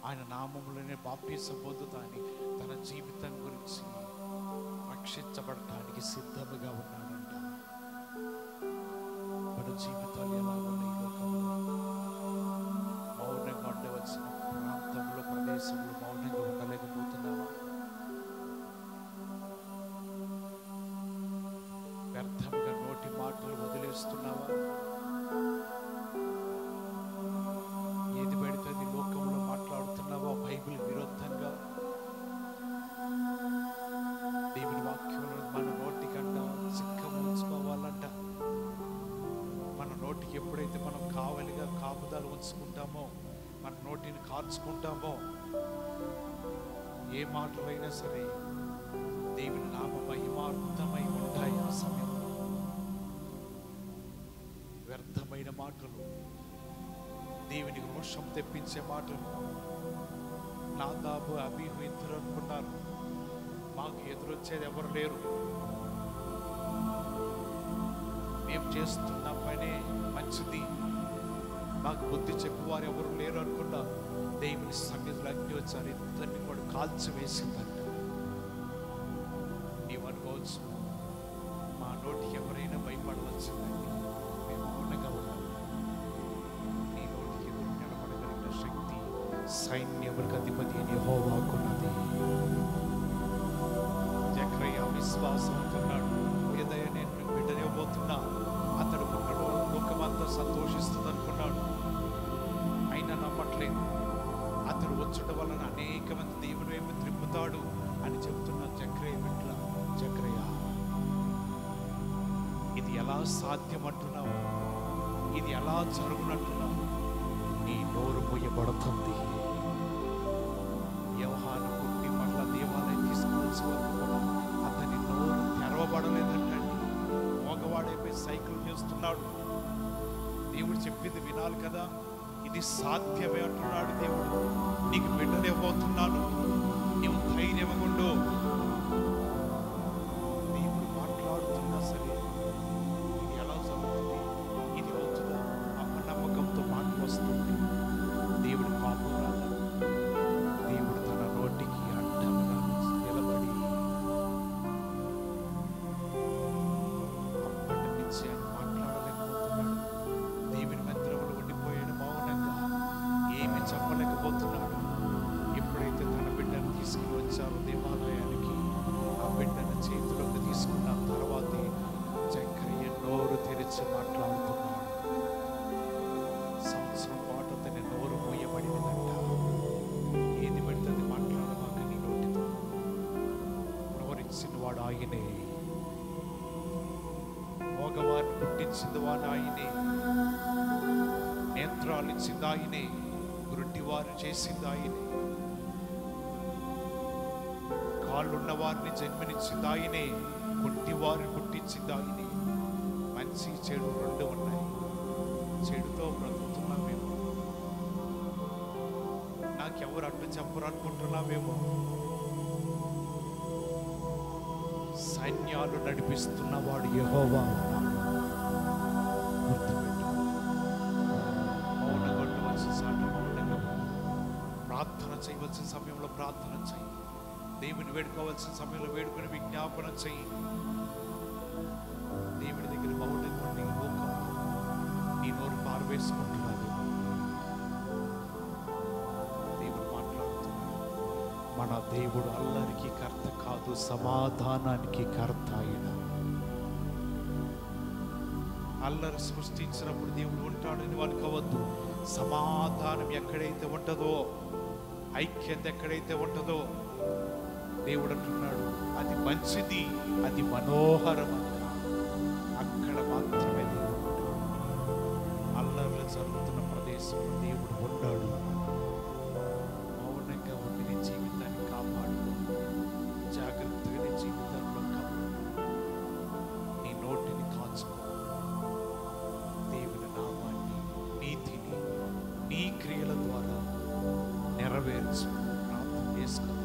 ఆయన నామంలో నేను బాప్తిసం పొందుతా అని తన జీవితం గురించి రక్షించబడటానికి సిద్ధముగా ఉన్నాడంట. మన జీవితాలు ఎలా ఉన్నాయి? లోకంలో మౌనంగా ఉండవలసిన ప్రాంతంలో, ప్రదేశంలో మౌనంగా ఉండలేకపోతున్నావా? వ్యర్థంగా నోటి మాటలు వదిలేస్తున్నావా? ఎప్పుడైతే మనం కాపుదలు ఉంచుకుంటామో, మన నోటిని కార్చుకుంటామో, ఏ మాటలైనా సరే దేవుని నామ మహిమార్థమై ఉంటాయి. ఆ సమయంలో వ్యర్థమైన మాటలు, దేవునికి రోషం తెప్పించే మాటలు. నాదాబు అబీహు ఇద్దరు అనుకున్నారు, మాకు ఎదురొచ్చేది ఎవరు లేరు, మేము చేస్తున్న పనే మంచిది, మాకు బుద్ధి చెప్పువారు ఎవరు లేరు అనుకున్నారు. దేవుని సన్నిధిలో అగ్ని వచ్చారు, ఇద్దరిని కూడా కాల్చివేసిందంట. నీవు అనుకోవచ్చు, మా నోటికి ఎవరైనా భయపడవలసిందండి, మేము మౌనంగా ఉన్నాము. నీ నోటికి ఎదురు నిలబడగలిగిన శక్తి సైన్యములకు అధిపతి అని యెహోవాకున్నది. జకర్యా విశ్వాసం అంటున్నాడు, ఏదైనా నేను బిడ్డనివ్వబోతున్నా, అతడు పుట్టడం లోకమంతా సంతోషిస్తుంది అనుకున్నాడు, అయినా నమ్మట్లేదు. అతడు వచ్చుట వలన అనేక మంది దేవుని వైపు త్రిప్పుతాడు అని చెబుతున్న జకర్యా బిడ్డల, జకర్యా ఇది ఎలా సాధ్యం అంటున్నావు, ఇది ఎలా జరుగునంటున్నావు? నీ నోరు మూయబడుతుంది. యోహాను పుట్టి మళ్ళా దేవాలయం తీసుకువచ్చి వరకు కూడా అతని నోరు తెరవబడలేదంటండి. మగవాడైపోయి సైకిల్ చేస్తున్నాడు. దేవుడు చెప్పింది వినాలి కదా, ఇది సాధ్యమే అంటున్నాడు దేవుడు. నీకు బిడ్డనివ్వబోతున్నాను, నీవు ధైర్యంగా ఉండు. దేవుడు మాట్లాడుతున్నా సరే ఇది ఎలా జరుగుతుంది, ఇది అవుతుందా అపనమ్మకంతో మాట వస్తుంది. దేవుడు పాపం రాదు. దేవుడు తన నోటికి అడ్డంగా నిలబడి అప్పటి నుంచి ఆయన మాట్లాడలేకపోతున్నాడు. దేవుని మందిరంలో ఉండిపోయాడు మౌనంగా, ఏమి చెప్పలేకపోతున్నాడు. ఎప్పుడైతే తన బిడ్డను తీసుకుని వచ్చారో దేవాలయానికి, ఆ బిడ్డను చేతిలోకి తీసుకున్న తర్వాతే జకర్యా నోరు తెరిచి మాట్లాడుతున్నాడు. సంవత్సరం పాటు అతని నోరు మూయబడినదంట. ఏది పెడితే మాట్లాడమాక నీ నోటితో. నోరిచ్చిన వాడు ఆయనే, మగవారిని పుట్టించింది వాడు ఆయనే, నేత్రాలు ఇచ్చింది ఆయనే, గురుటి వారు చేసింది ఆయనే, కాళ్ళున్న వారిని జన్మనిచ్చింది ఆయనే, కుంటి వారిని పుట్టించింది ఆయనే. మంచి చెడు రెండు ఉన్నాయి. చెడుతో బ్రతుకుతున్నామేమో, నాకెవరు అడ్డు చెప్పరు అనుకుంటున్నామేమో. సైన్యాలు నడిపిస్తున్నవాడు యెహోవా. మౌనంగా ఉండవలసిన సాట మౌనంగా, ప్రార్థన చేయవలసిన సమయంలో ప్రార్థన చేయి, దేవుని వేడుకోవాల్సిన సమయంలో వేడుకొని విజ్ఞాపన చేయి. దేవుడి దగ్గర మౌనంగా ఉండి లోకంలో నీ నోరు పారవేసుకుంటున్నాడు. దేవుడు మాట్లాడుతున్నాడు. మన దేవుడు అల్లరికి కర్త కాదు, సమాధానానికి కర్త ఆయన. అల్లరి సృష్టించినప్పుడు దేవుడు ఉంటాడని అనుకోవద్దు. సమాధానం ఎక్కడైతే ఉంటుందో, ఐక్యత ఎక్కడైతే ఉంటుందో, దేవుడు అంటున్నాడు అది మంచిది, అది మనోహరం. అక్కడ మాత్రమే దేవుడు. అల్లర్లు జరుగుతున్న ప్రదేశంలో దేవుడు ఉన్నాడు. మౌనంగా ఉండి నీ జీవితాన్ని కాపాడుకో, జాగ్రత్తగా నీ జీవితంలో నీ నోటిని కాచుకో. దేవుని నామాన్ని, నీతిని నీ క్రియల ద్వారా నెరవేర్చు. ప్రార్థన చేసుకో.